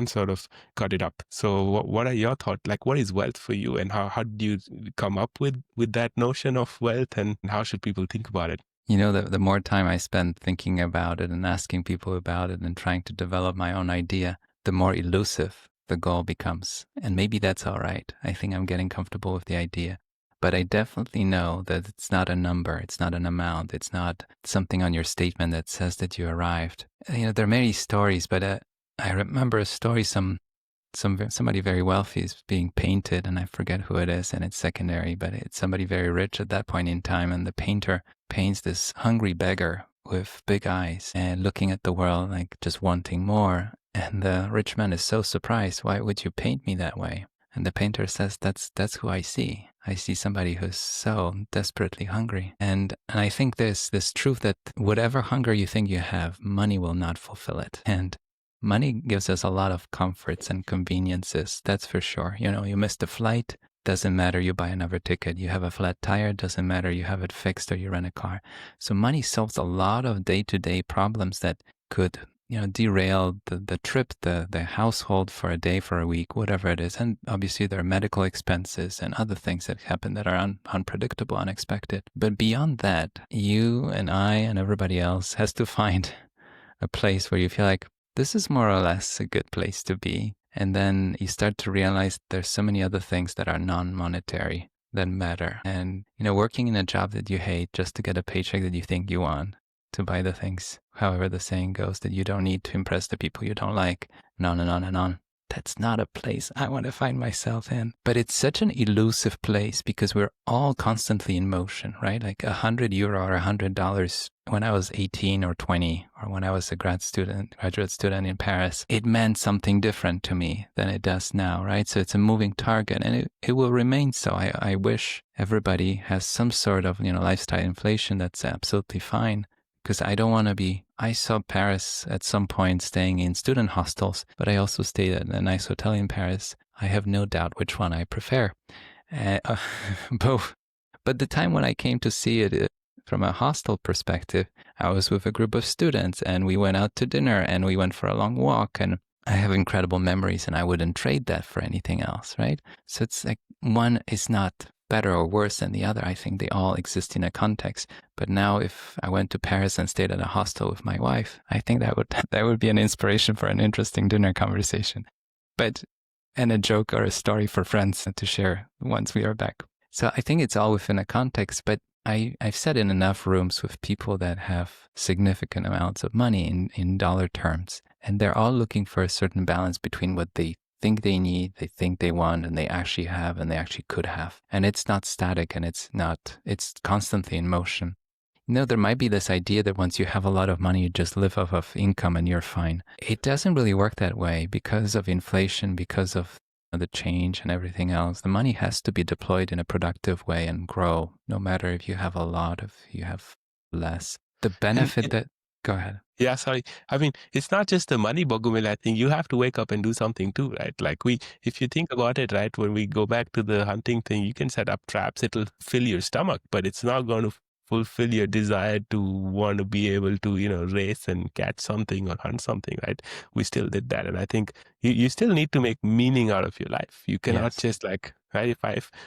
sort of cut it up. So what are your thoughts? Like, what is wealth for you, and how do you come up with that notion of wealth, and how should people think about it? The more time I spend thinking about it and asking people about it and trying to develop my own idea, the more elusive the goal becomes. And maybe that's all right. I think I'm getting comfortable with the idea. But I definitely know that it's not a number, it's not an amount, it's not something on your statement that says that you arrived. There are many stories, but I remember a story some somebody very wealthy is being painted, and I forget who it is, and it's secondary, but it's somebody very rich at that point in time, and the painter paints this hungry beggar with big eyes and looking at the world like just wanting more. And the rich man is so surprised. Why would you paint me that way? And the painter says, that's who I see. I see somebody who's so desperately hungry. And I think there's this truth that whatever hunger you think you have, money will not fulfill it. And money gives us a lot of comforts and conveniences, that's for sure. You know, you missed a flight, doesn't matter, you buy another ticket. You have a flat tire, doesn't matter, you have it fixed or you rent a car. So money solves a lot of day-to-day problems that could, you know, derail the trip, the household for a day, for a week, whatever it is. And obviously there are medical expenses and other things that happen that are unpredictable, unexpected. But beyond that, you and I and everybody else has to find a place where you feel like this is more or less a good place to be. And then you start to realize there's so many other things that are non-monetary that matter. And, you know, working in a job that you hate just to get a paycheck that you think you want, to buy the things, however the saying goes, that you don't need to impress the people you don't like, and on and on and on. That's not a place I want to find myself in. But it's such an elusive place because we're all constantly in motion, right? Like €100 or $100 when I was 18 or 20, or when I was a graduate student in Paris, it meant something different to me than it does now, right? So it's a moving target, and it will remain so. I wish everybody has some sort of, you know, lifestyle inflation. That's absolutely fine. Because I don't want to be, I saw Paris at some point staying in student hostels, but I also stayed at a nice hotel in Paris. I have no doubt which one I prefer. Both. But the time when I came to see it from a hostel perspective, I was with a group of students and we went out to dinner and we went for a long walk, and I have incredible memories and I wouldn't trade that for anything else, right? So it's like one is not better or worse than the other. I think they all exist in a context. But now if I went to Paris and stayed at a hostel with my wife, I think that would be an inspiration for an interesting dinner conversation. And a joke or a story for friends to share once we are back. So I think it's all within a context, but I've sat in enough rooms with people that have significant amounts of money in dollar terms, and they're all looking for a certain balance between what they think they need, they think they want, and they actually have, and they actually could have. And it's not static, and it's constantly in motion. You know, there might be this idea that once you have a lot of money, you just live off of income and you're fine. It doesn't really work that way because of inflation, because of the change and everything else. The money has to be deployed in a productive way and grow, no matter if you have a lot, if you have less. The benefit that... Go ahead. Yeah, sorry. I mean, it's not just the money, Bogumil. I think you have to wake up and do something too, right? Like if you think about it, right, when we go back to the hunting thing, you can set up traps. It'll fill your stomach, but it's not going to fulfill your desire to want to be able to, you know, race and catch something or hunt something, right? We still did that. And I think you still need to make meaning out of your life. You cannot just like, right?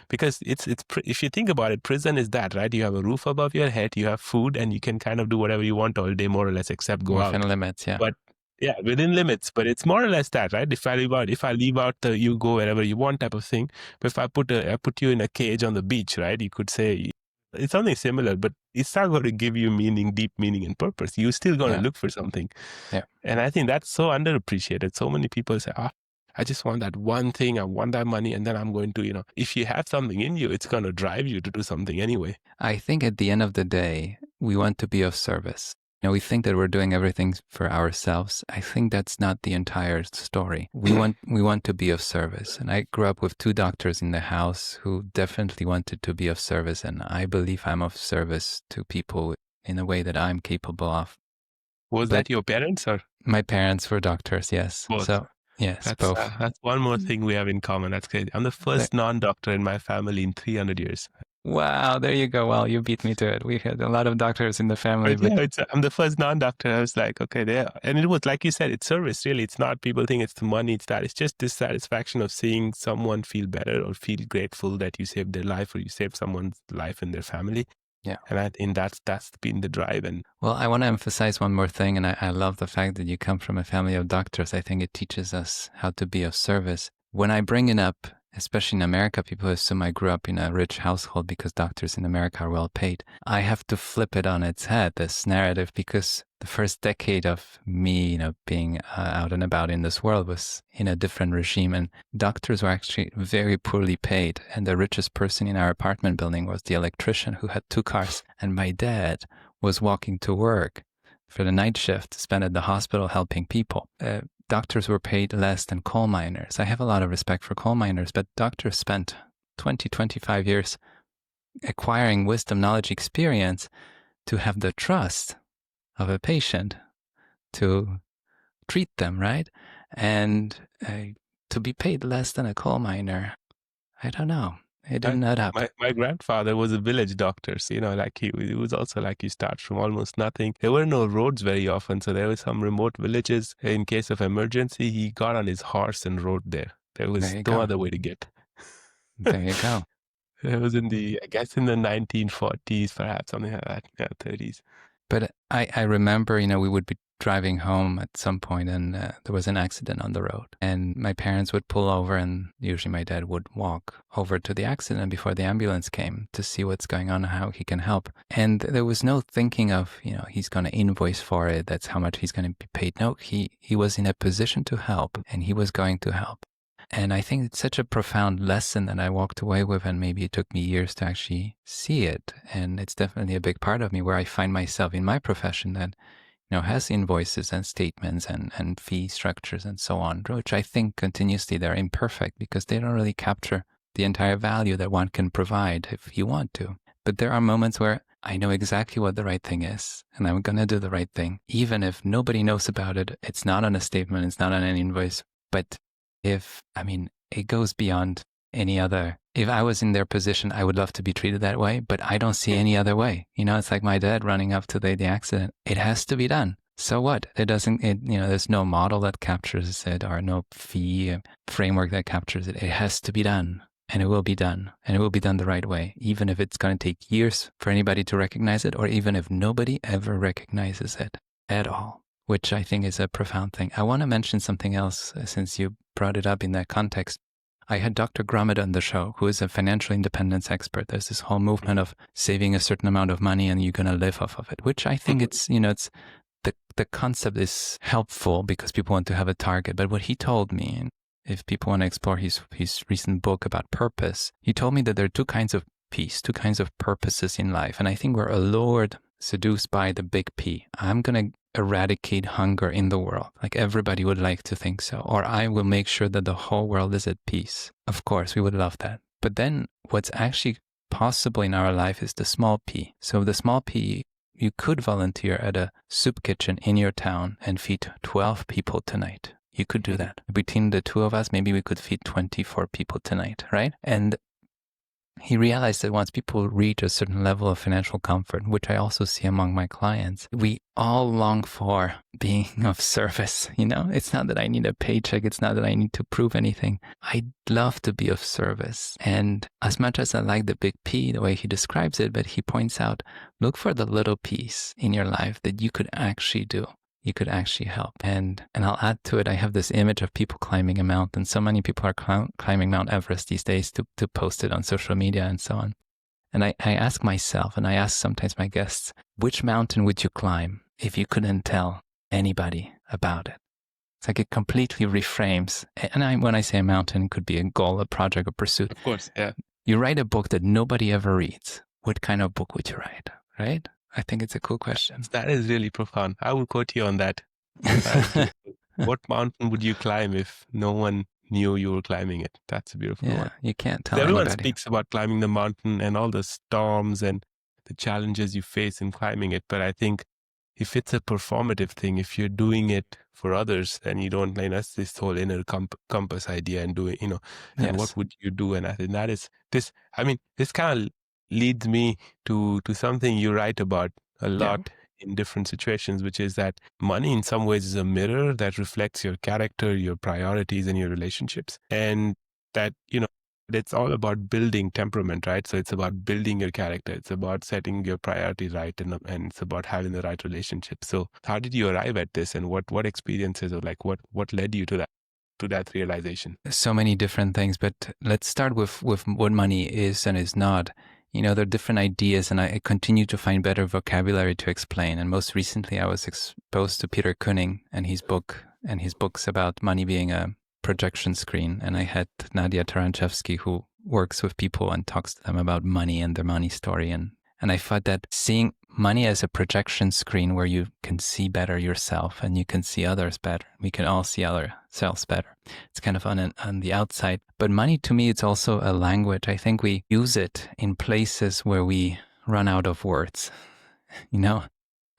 Because if you think about it, prison is that, right? You have a roof above your head, you have food, and you can kind of do whatever you want all day, more or less, except go out. Within limits, yeah. But yeah, within limits, but it's more or less that, right? If I leave out the you go wherever you want type of thing. But if I put you in a cage on the beach, right? You could say it's something similar, but it's not going to give you meaning, deep meaning and purpose. You're still going to look for something. Yeah. And I think that's so underappreciated. So many people say, I just want that one thing. I want that money. And then I'm going to, you know, if you have something in you, it's going to drive you to do something anyway. I think at the end of the day, we want to be of service. You know, we think that we're doing everything for ourselves. I think that's not the entire story. We want to be of service. And I grew up with two doctors in the house who definitely wanted to be of service. And I believe I'm of service to people in a way that I'm capable of. Was that your parents or? My parents were doctors, yes. Both. So, yes, both. That's one more thing we have in common. That's great. I'm the first non-doctor in my family in 300 years. Wow, there you go. Well, you beat me to it. We had a lot of doctors in the family. But yeah, I'm the first non-doctor. I was like, okay, there. And it was, like you said, it's service, really. It's not people think it's the money, it's that. It's just this satisfaction of seeing someone feel better or feel grateful that you saved their life or you saved someone's life in their family. Yeah. And I think that's been the drive. And well, I want to emphasize one more thing. And I love the fact that you come from a family of doctors. I think it teaches us how to be of service. When I bring it up especially in America, people assume I grew up in a rich household because doctors in America are well paid. I have to flip it on its head, this narrative, because the first decade of me, being out and about in this world was in a different regime, and doctors were actually very poorly paid. And the richest person in our apartment building was the electrician who had 2 cars. And my dad was walking to work for the night shift, spent at the hospital helping people. Doctors were paid less than coal miners. I have a lot of respect for coal miners, but doctors spent 20, 25 years acquiring wisdom, knowledge, experience to have the trust of a patient to treat them, right? And to be paid less than a coal miner, I don't know. It didn't add up. My grandfather was a village doctor, so, like he was also like you start from almost nothing. There were no roads very often, so there were some remote villages. In case of emergency, he got on his horse and rode there. There was no other way to get. There you go. It was in the 1940s, perhaps, something like that, 30s. But I remember, we would be driving home at some point and there was an accident on the road. And my parents would pull over and usually my dad would walk over to the accident before the ambulance came to see what's going on and how he can help. And there was no thinking of, he's going to invoice for it. That's how much he's going to be paid. No, he was in a position to help and he was going to help. And I think it's such a profound lesson that I walked away with, and maybe it took me years to actually see it. And it's definitely a big part of me where I find myself in my profession that, has invoices and statements and fee structures and so on, which I think continuously they're imperfect because they don't really capture the entire value that one can provide if you want to. But there are moments where I know exactly what the right thing is, and I'm going to do the right thing. Even if nobody knows about it, it's not on a statement, it's not on an invoice, but it goes beyond any other. If I was in their position, I would love to be treated that way, but I don't see any other way. It's like my dad running up to the accident. It has to be done. So what? There's no model that captures it or no fee framework that captures it. It has to be done, and it will be done, and it will be done the right way, even if it's going to take years for anybody to recognize it, or even if nobody ever recognizes it at all, which I think is a profound thing. I want to mention something else since you brought it up in that context. I had Dr. Gromit on the show, who is a financial independence expert. There's this whole movement of saving a certain amount of money and you're going to live off of it, which I think it's the concept is helpful because people want to have a target. But what he told me, and if people want to explore his recent book about purpose, he told me that there are 2 kinds of peace, 2 kinds of purposes in life. And I think we're allured, seduced by the big P. I'm going to eradicate hunger in the world, like everybody would like to think so. Or I will make sure that the whole world is at peace. Of course, we would love that. But then what's actually possible in our life is the small P. So the small P, you could volunteer at a soup kitchen in your town and feed 12 people tonight. You could do that. Between the 2 of us, maybe we could feed 24 people tonight, right? And he realized that once people reach a certain level of financial comfort, which I also see among my clients, we all long for being of service. It's not that I need a paycheck. It's not that I need to prove anything. I'd love to be of service. And as much as I like the big P, the way he describes it, but he points out, look for the little P's in your life that you could actually do. You could actually help. And I'll add to it, I have this image of people climbing a mountain. So many people are climbing Mount Everest these days to post it on social media and so on. And I ask myself, and I ask sometimes my guests, which mountain would you climb if you couldn't tell anybody about it? It's like it completely reframes. And when I say a mountain, it could be a goal, a project, a pursuit. Of course, yeah. You write a book that nobody ever reads. What kind of book would you write, right? I think it's a cool question. That is really profound. I will quote you on that. What mountain would you climb if no one knew you were climbing it? That's a beautiful one. You can't tell Everyone anybody. speaks about climbing the mountain and all the storms and the challenges you face in climbing it. But I think if it's a performative thing, if you're doing it for others, then you don't, that's this whole inner compass idea and doing, and Yes. what would you do? And I think that is this kind of leads me to something you write about a lot in different situations, which is that money in some ways is a mirror that reflects your character, your priorities, and your relationships. And that, it's all about building temperament, right? So it's about building your character. It's about setting your priorities right, and it's about having the right relationship. So how did you arrive at this, and what experiences, or what led you to that? to that realization? So many different things, but let's start with what money is and is not. There are different ideas, and I continue to find better vocabulary to explain. And most recently, I was exposed to Peter Koenig and his books about money being a projection screen. And I had Nadia Taranchevsky, who works with people and talks to them about money and their money story. And I thought that seeing money as a projection screen where you can see better yourself and you can see others better. We can all see ourselves better. It's kind of on the outside. But money, to me, it's also a language. I think we use it in places where we run out of words,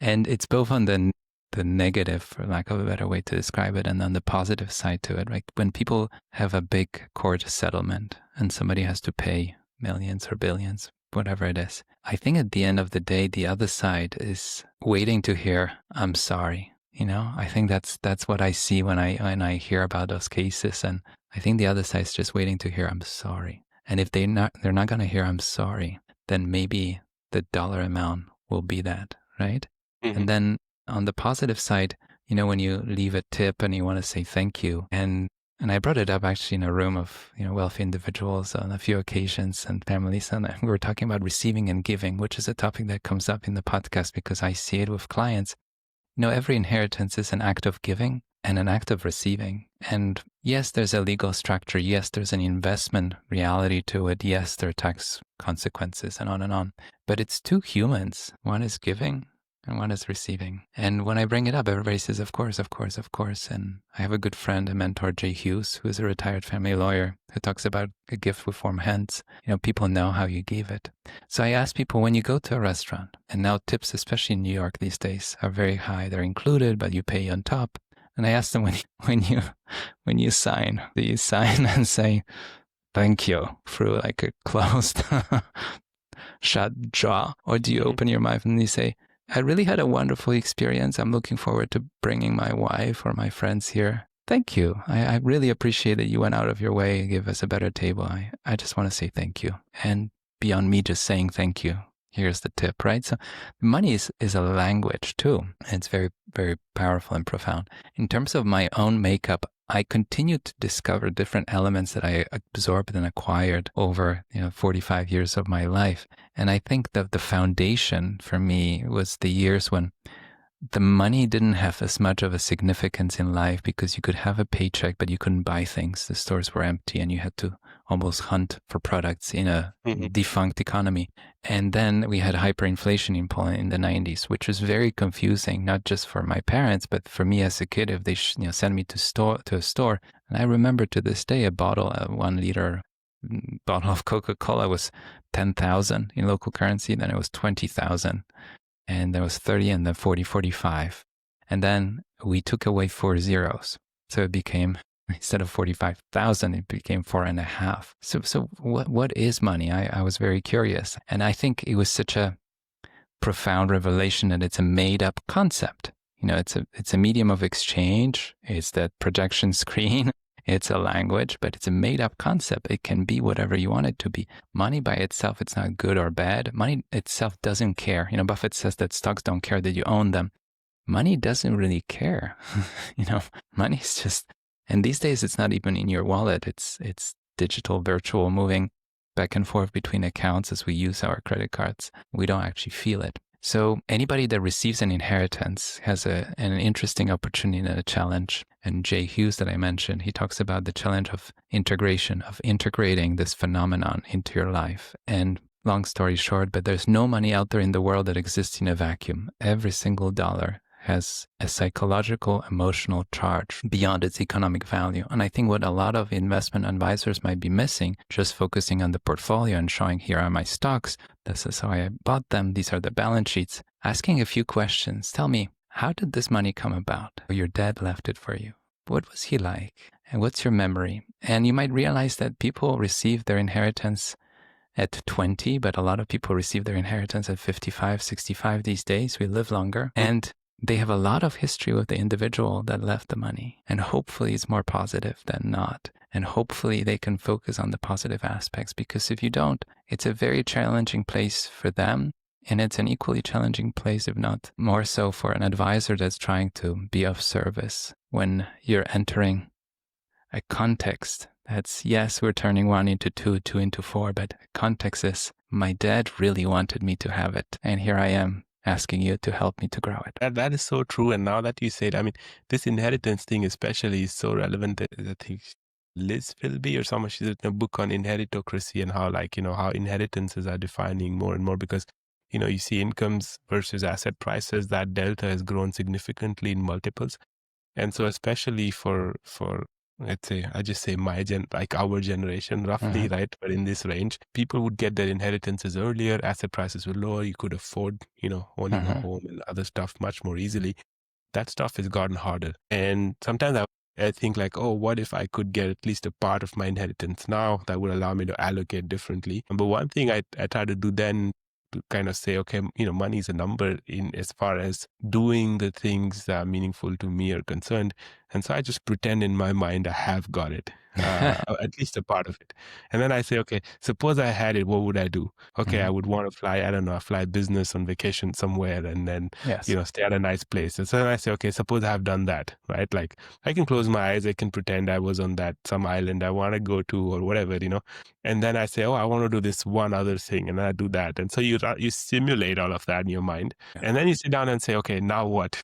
And it's both on the negative, for lack of a better way to describe it, and on the positive side to it. Like when people have a big court settlement and somebody has to pay millions or billions, whatever it is, I think at the end of the day, the other side is waiting to hear, "I'm sorry." I think that's what I see when I hear about those cases, and I think the other side is just waiting to hear, "I'm sorry." And if they're not going to hear, "I'm sorry," then maybe the dollar amount will be that, right? Mm-hmm. And then on the positive side, when you leave a tip and you want to say thank you, and I brought it up actually in a room of wealthy individuals on a few occasions and families, and we were talking about receiving and giving, which is a topic that comes up in the podcast because I see it with clients. Every inheritance is an act of giving and an act of receiving. And yes, there's a legal structure. Yes, there's an investment reality to it. Yes, there are tax consequences and on and on. But it's two humans. One is giving and one is receiving. And when I bring it up, everybody says, of course, of course, of course. And I have a good friend, a mentor, Jay Hughes, who is a retired family lawyer, who talks about a gift with warm hands. People know how you gave it. So I ask people, when you go to a restaurant, and now tips, especially in New York these days, are very high. They're included, but you pay on top. And I ask them, when you sign, do you sign and say, "Thank you," through like a closed shut jaw? Or do you open your mouth and you say, "I really had a wonderful experience. I'm looking forward to bringing my wife or my friends here. Thank you. I really appreciate that you went out of your way to give us a better table. I just want to say thank you." And beyond me just saying thank you, here's the tip, right? So money is a language too. It's very, very powerful and profound. In terms of my own makeup, I continue to discover different elements that I absorbed and acquired over 45 years of my life. And I think that the foundation for me was the years when the money didn't have as much of a significance in life because you could have a paycheck, but you couldn't buy things. The stores were empty and you had to almost hunt for products in a defunct economy. And then we had hyperinflation in Poland in the 90s, which was very confusing, not just for my parents, but for me as a kid, if they send me to a store. And I remember to this day, a 1 liter bottle of Coca-Cola was 10,000 in local currency. Then it was 20,000. And there was 30 and then 40, 45. And then we took away 4 zeros. So it became, instead of 45,000, it became 4.5. So what is money? I was very curious. And I think it was such a profound revelation that it's a made up concept. It's a medium of exchange. It's that projection screen. It's a language, but it's a made up concept. It can be whatever you want it to be. Money by itself, it's not good or bad. Money itself doesn't care. Buffett says that stocks don't care that you own them. Money doesn't really care. Money's just, and these days it's not even in your wallet. It's digital, virtual, moving back and forth between accounts as we use our credit cards. We don't actually feel it. So anybody that receives an inheritance has an interesting opportunity and a challenge. And Jay Hughes that I mentioned, he talks about the challenge of integration, of integrating this phenomenon into your life. And long story short, but there's no money out there in the world that exists in a vacuum. Every single dollar has a psychological, emotional charge beyond its economic value. And I think what a lot of investment advisors might be missing, just focusing on the portfolio and showing, here are my stocks, this is how I bought them, these are the balance sheets, asking a few questions. Tell me, how did this money come about? Your dad left it for you. What was he like? And what's your memory? And you might realize that people receive their inheritance at 20, but a lot of people receive their inheritance at 55, 65 these days. We live longer. And they have a lot of history with the individual that left the money. And hopefully it's more positive than not. And hopefully they can focus on the positive aspects, because if you don't, it's a very challenging place for them. And it's an equally challenging place, if not more so, for an advisor that's trying to be of service when you're entering a context. That's, yes, we're turning 1 into 2, 2 into 4, but context is my dad really wanted me to have it. And here I am asking you to help me to grow it. That is so true. And now that you say it, I mean, this inheritance thing especially is so relevant that I think Liz Philby or someone, she's written a book on inheritocracy and how, like, how inheritances are defining more and more because, you see incomes versus asset prices, that delta has grown significantly in multiples. And so especially for let's say, I just say like our generation roughly, right? But in this range, people would get their inheritances earlier, asset prices were lower, you could afford, owning a home and other stuff much more easily. That stuff has gotten harder. And sometimes I think like, oh, what if I could get at least a part of my inheritance now that would allow me to allocate differently? But one thing I try to do then to kind of say, okay, money is a number in as far as doing the things that are meaningful to me are concerned. And so I just pretend in my mind I have got it, at least a part of it. And then I say, okay, suppose I had it, what would I do? Okay, I would want to fly, I don't know, fly business on vacation somewhere and then, Yes. stay at a nice place. And so then I say, okay, suppose I have done that, right? Like I can close my eyes, I can pretend I was on some island I want to go to or whatever, and then I say, oh, I want to do this one other thing, and I do that. And so you simulate all of that in your mind. And then you sit down and say, okay, now what?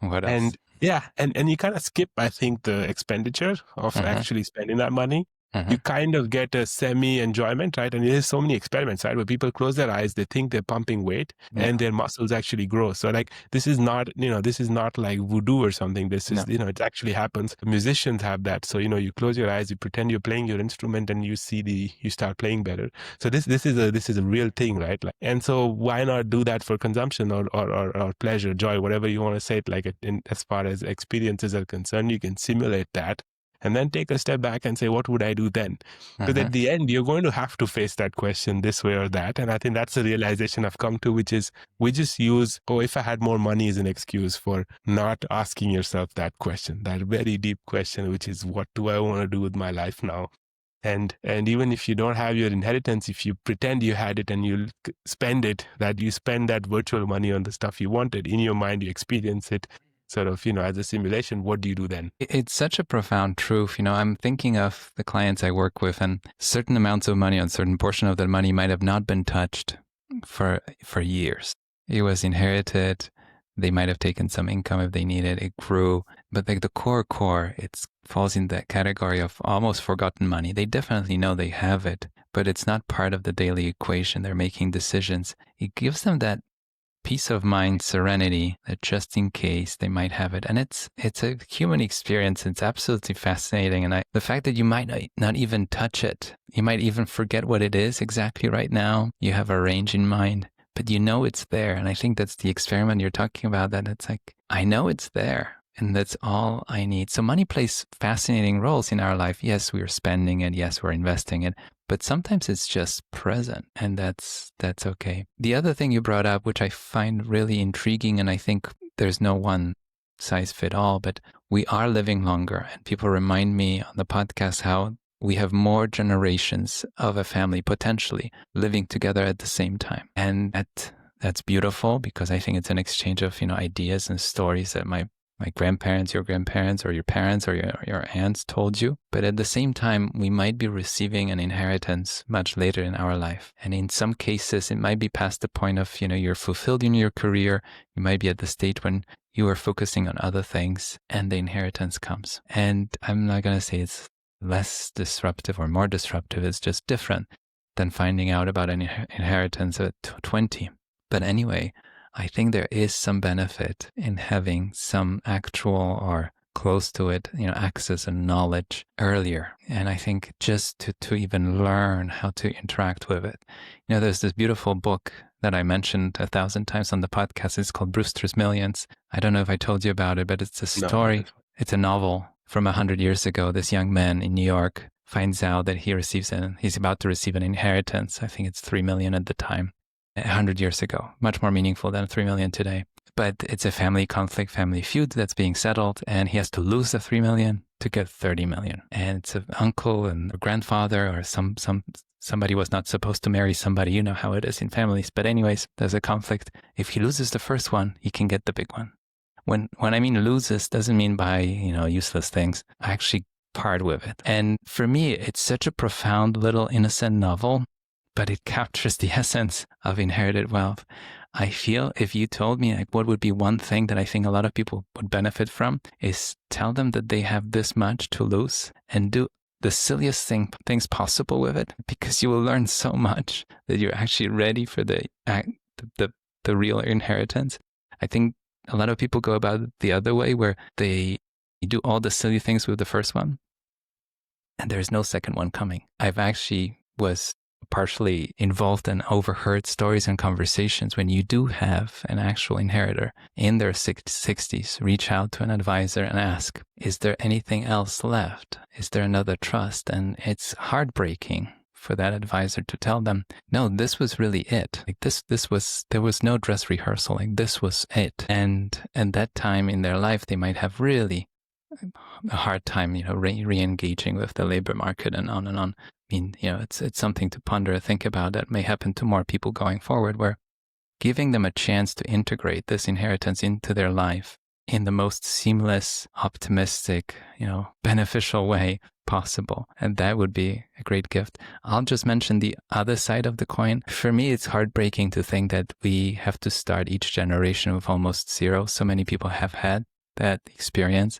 What else? And yeah, and you kind of skip, I think, the expenditure of actually spending that money. You kind of get a semi-enjoyment, right? And there's so many experiments, right? Where people close their eyes, they think they're pumping weight and their muscles actually grow. So like, this is not like voodoo or something. This is, it actually happens. Musicians have that. So, you close your eyes, you pretend you're playing your instrument and you start playing better. So this is a real thing, right? Like, and so why not do that for consumption or pleasure, joy, whatever you want to say it, like as far as experiences are concerned, you can simulate that. And then take a step back and say, what would I do then? Because at the end, you're going to have to face that question this way or that. And I think that's the realization I've come to, which is we just use, oh, if I had more money as an excuse for not asking yourself that question, that very deep question, which is, what do I want to do with my life now? And even if you don't have your inheritance, if you pretend you had it and you spend it, that you spend that virtual money on the stuff you wanted, in your mind, you experience it sort of, as a simulation, what do you do then? It's such a profound truth. I'm thinking of the clients I work with, and certain amounts of money, a certain portion of their money might have not been touched for years. It was inherited. They might have taken some income if they needed. It grew. But like the core, it falls in that category of almost forgotten money. They definitely know they have it, but it's not part of the daily equation. They're making decisions. It gives them that peace of mind, serenity, that just in case they might have it. And it's a human experience. It's absolutely fascinating. And the fact that you might not even touch it, you might even forget what it is exactly right now. You have a range in mind, but you know it's there. And I think that's the experiment you're talking about, that it's like, I know it's there. And that's all I need. So money plays fascinating roles in our life. Yes, we're spending it. Yes, we're investing it. But sometimes it's just present, and that's okay. The other thing you brought up, which I find really intriguing, and I think there's no one size fit all, but we are living longer. And people remind me on the podcast how we have more generations of a family potentially living together at the same time. And that's beautiful, because I think it's an exchange of, ideas and stories that my grandparents, your grandparents, or your parents, or your aunts told you. But at the same time, we might be receiving an inheritance much later in our life. And in some cases, it might be past the point of, you're fulfilled in your career. You might be at the state when you are focusing on other things and the inheritance comes. And I'm not going to say it's less disruptive or more disruptive. It's just different than finding out about an inheritance at 20. But anyway, I think there is some benefit in having some actual or close to it, access and knowledge earlier. And I think just to even learn how to interact with it. There's this beautiful book that I mentioned 1,000 times on the podcast. It's called Brewster's Millions. I don't know if I told you about it, but it's a story. No. It's a novel from 100 years ago. This young man in New York finds out that he's about to receive an inheritance. I think it's $3 million at the time. 100 years ago, much more meaningful than 3 million today. But it's a family conflict, family feud that's being settled, and he has to lose the 3 million to get 30 million. And it's an uncle and a grandfather, or somebody was not supposed to marry somebody. You know how it is in families. But anyways, there's a conflict. If he loses the first one, he can get the big one. When I mean loses, doesn't mean by, useless things. Actually part with it. And for me, it's such a profound little innocent novel, but it captures the essence of inherited wealth. I feel if you told me like what would be one thing that I think a lot of people would benefit from is tell them that they have this much to lose and do the silliest things possible with it, because you will learn so much that you're actually ready for the real inheritance. I think a lot of people go about it the other way, where they do all the silly things with the first one and there's no second one coming. I've actually was partially involved and overheard stories and conversations when you do have an actual inheritor in their 60s reach out to an advisor and ask, is there anything else left? Is there another trust? And it's heartbreaking for that advisor to tell them, no, this was really it. Like there was no dress rehearsal. Like this was it. And at that time in their life, they might have really a hard time, re-engaging with the labor market and on and on. I mean, it's something to ponder, think about that may happen to more people going forward, where giving them a chance to integrate this inheritance into their life in the most seamless, optimistic, beneficial way possible. And that would be a great gift. I'll just mention the other side of the coin. For me, it's heartbreaking to think that we have to start each generation with almost zero. So many people have had that experience,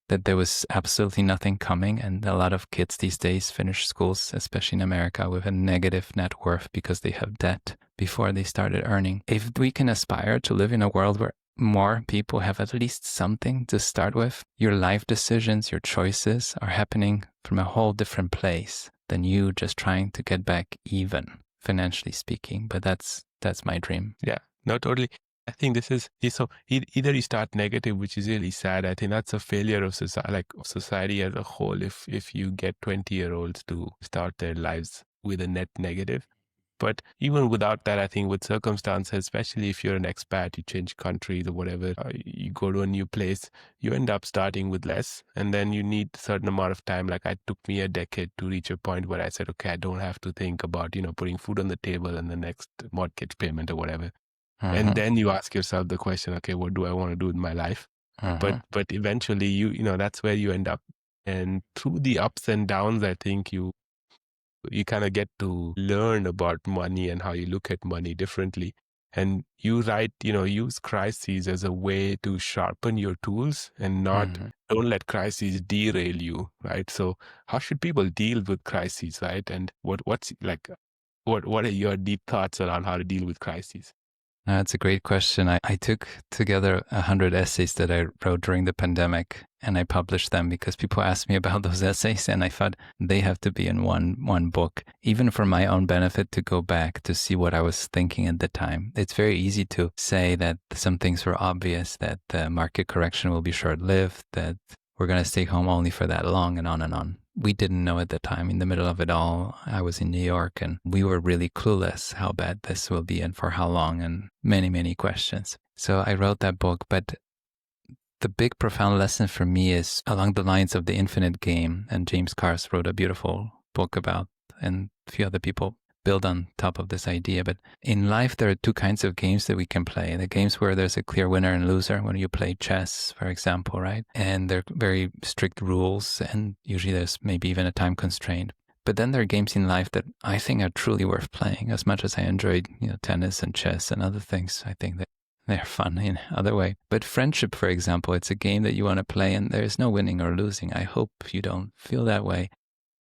that there was absolutely nothing coming. And a lot of kids these days finish schools, especially in America, with a negative net worth because they have debt before they started earning. If we can aspire to live in a world where more people have at least something to start with, your life decisions, your choices are happening from a whole different place than you just trying to get back even, financially speaking. But that's my dream. Yeah, no, totally. I think this is, so either you start negative, which is really sad. I think that's a failure of society, like of society as a whole. If you get 20-year-olds to start their lives with a net negative. But even without that, I think with circumstances, especially if you're an expat, you change countries or whatever, you go to a new place, you end up starting with less. And then you need a certain amount of time. Like it took me a decade to reach a point where I said, okay, I don't have to think about, putting food on the table and the next mortgage payment or whatever. And then you ask yourself the question, okay, what do I want to do with my life? But eventually that's where you end up. And through the ups and downs, I think you kind of get to learn about money and how you look at money differently. And you write, use crises as a way to sharpen your tools and don't let crises derail you, right? So how should people deal with crises, right? And what are your deep thoughts around how to deal with crises? That's a great question. I took together 100 essays that I wrote during the pandemic, and I published them because people asked me about those essays, and I thought they have to be in one book, even for my own benefit, to go back to see what I was thinking at the time. It's very easy to say that some things were obvious, that the market correction will be short-lived, that we're going to stay home only for that long, and on and on. We didn't know at the time. In the middle of it all, I was in New York and we were really clueless how bad this will be and for how long, and many, many questions. So I wrote that book, but the big profound lesson for me is along the lines of The Infinite Game, and James Carse wrote a beautiful book about, and a few other people build on top of this idea. But in life, there are two kinds of games that we can play. The games where there's a clear winner and loser, when you play chess, for example, right? And there are very strict rules, and usually there's maybe even a time constraint. But then there are games in life that I think are truly worth playing. As much as I enjoyed, tennis and chess and other things, I think that they're fun in other way. But friendship, for example, it's a game that you want to play and there's no winning or losing. I hope you don't feel that way.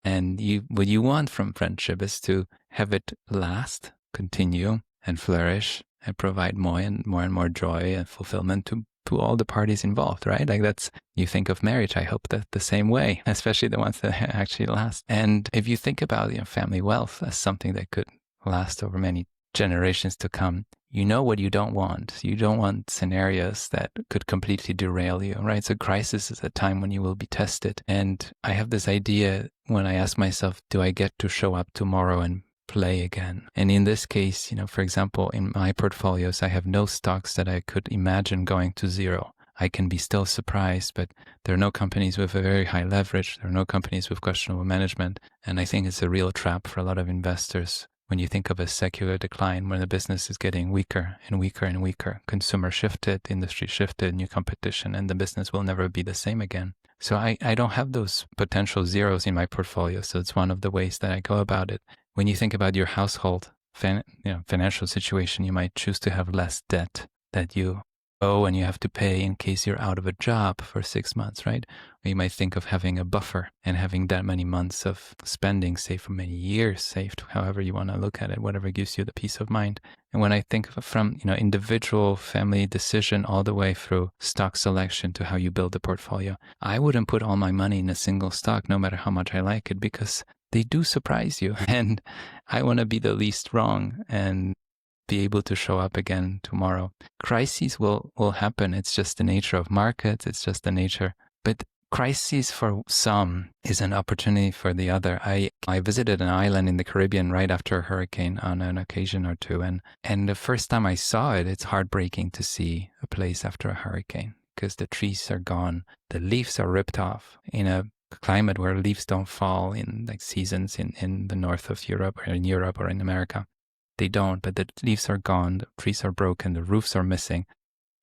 And what you want from friendship is to have it last, continue, and flourish, and provide more and more joy and fulfillment to all the parties involved, right? Like you think of marriage, I hope that the same way, especially the ones that actually last. And if you think about family wealth as something that could last over many generations to come, you know what you don't want. You don't want scenarios that could completely derail you, right? So crisis is a time when you will be tested. And I have this idea when I ask myself, do I get to show up tomorrow and play again? And in this case, for example, in my portfolios, I have no stocks that I could imagine going to zero. I can be still surprised, but there are no companies with a very high leverage. There are no companies with questionable management. And I think it's a real trap for a lot of investors. When you think of a secular decline, when the business is getting weaker and weaker and weaker, consumer shifted, industry shifted, new competition, and the business will never be the same again. So I don't have those potential zeros in my portfolio. So it's one of the ways that I go about it. When you think about your household financial situation, you might choose to have less debt that you owe and you have to pay in case you're out of a job for 6 months, right? Or you might think of having a buffer and having that many months of spending saved for many years saved, however you want to look at it, whatever gives you the peace of mind. And when I think from individual family decision all the way through stock selection to how you build a portfolio, I wouldn't put all my money in a single stock, no matter how much I like it, because they do surprise you. And I want to be the least wrong and be able to show up again tomorrow. Crises will happen. It's just the nature of markets. It's just the nature. But crises for some is an opportunity for the other. I visited an island in the Caribbean right after a hurricane on an occasion or two. And the first time I saw it, it's heartbreaking to see a place after a hurricane because the trees are gone. The leaves are ripped off in a climate where leaves don't fall in like seasons in the north of Europe or in America. They don't, but the leaves are gone, the trees are broken, the roofs are missing,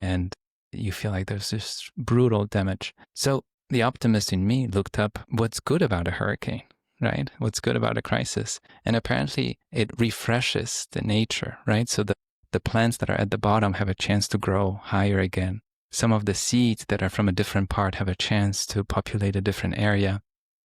and you feel like there's this brutal damage. So the optimist in me looked up what's good about a hurricane, right? What's good about a crisis? And apparently it refreshes the nature, right? So the plants that are at the bottom have a chance to grow higher again. Some of the seeds that are from a different part have a chance to populate a different area.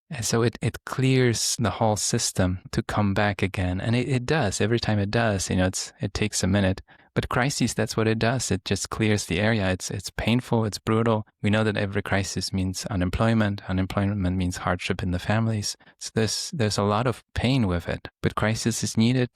And so it clears the whole system to come back again. And it does. Every time it does, it takes a minute. But crises, that's what it does. It just clears the area. It's painful. It's brutal. We know that every crisis means unemployment. Unemployment means hardship in the families. So there's a lot of pain with it. But crisis is needed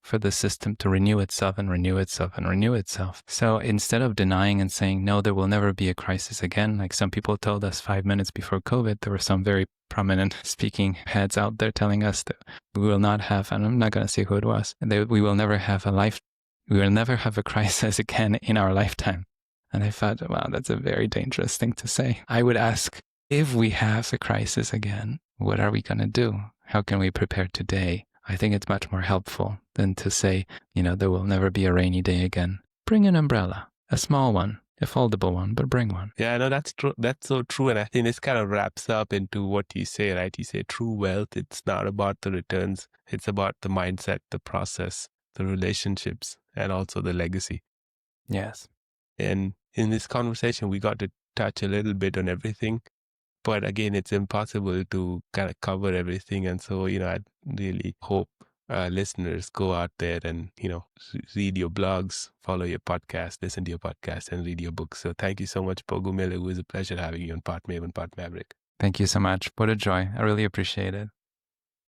for the system to renew itself and renew itself and renew itself. So instead of denying and saying, no, there will never be a crisis again, like some people told us 5 minutes before COVID, there were some very prominent speaking heads out there telling us that we will not have, and I'm not going to say who it was, we will never have a crisis again in our lifetime. And I thought, wow, that's a very dangerous thing to say. I would ask, if we have a crisis again, what are we going to do? How can we prepare today? I think it's much more helpful than to say, there will never be a rainy day again. Bring an umbrella, a small one, a foldable one, but bring one. Yeah, no, that's true. That's so true. And I think this kind of wraps up into what you say, right? You say true wealth, it's not about the returns. It's about the mindset, the process, the relationships, and also the legacy. Yes. And in this conversation, we got to touch a little bit on everything. But again, it's impossible to kind of cover everything. And so, I really hope listeners go out there and, read your blogs, follow your podcast, listen to your podcast, and read your books. So thank you so much, Bogumil. It was a pleasure having you on Part Maven, Part Maverick. Thank you so much. What a joy. I really appreciate it.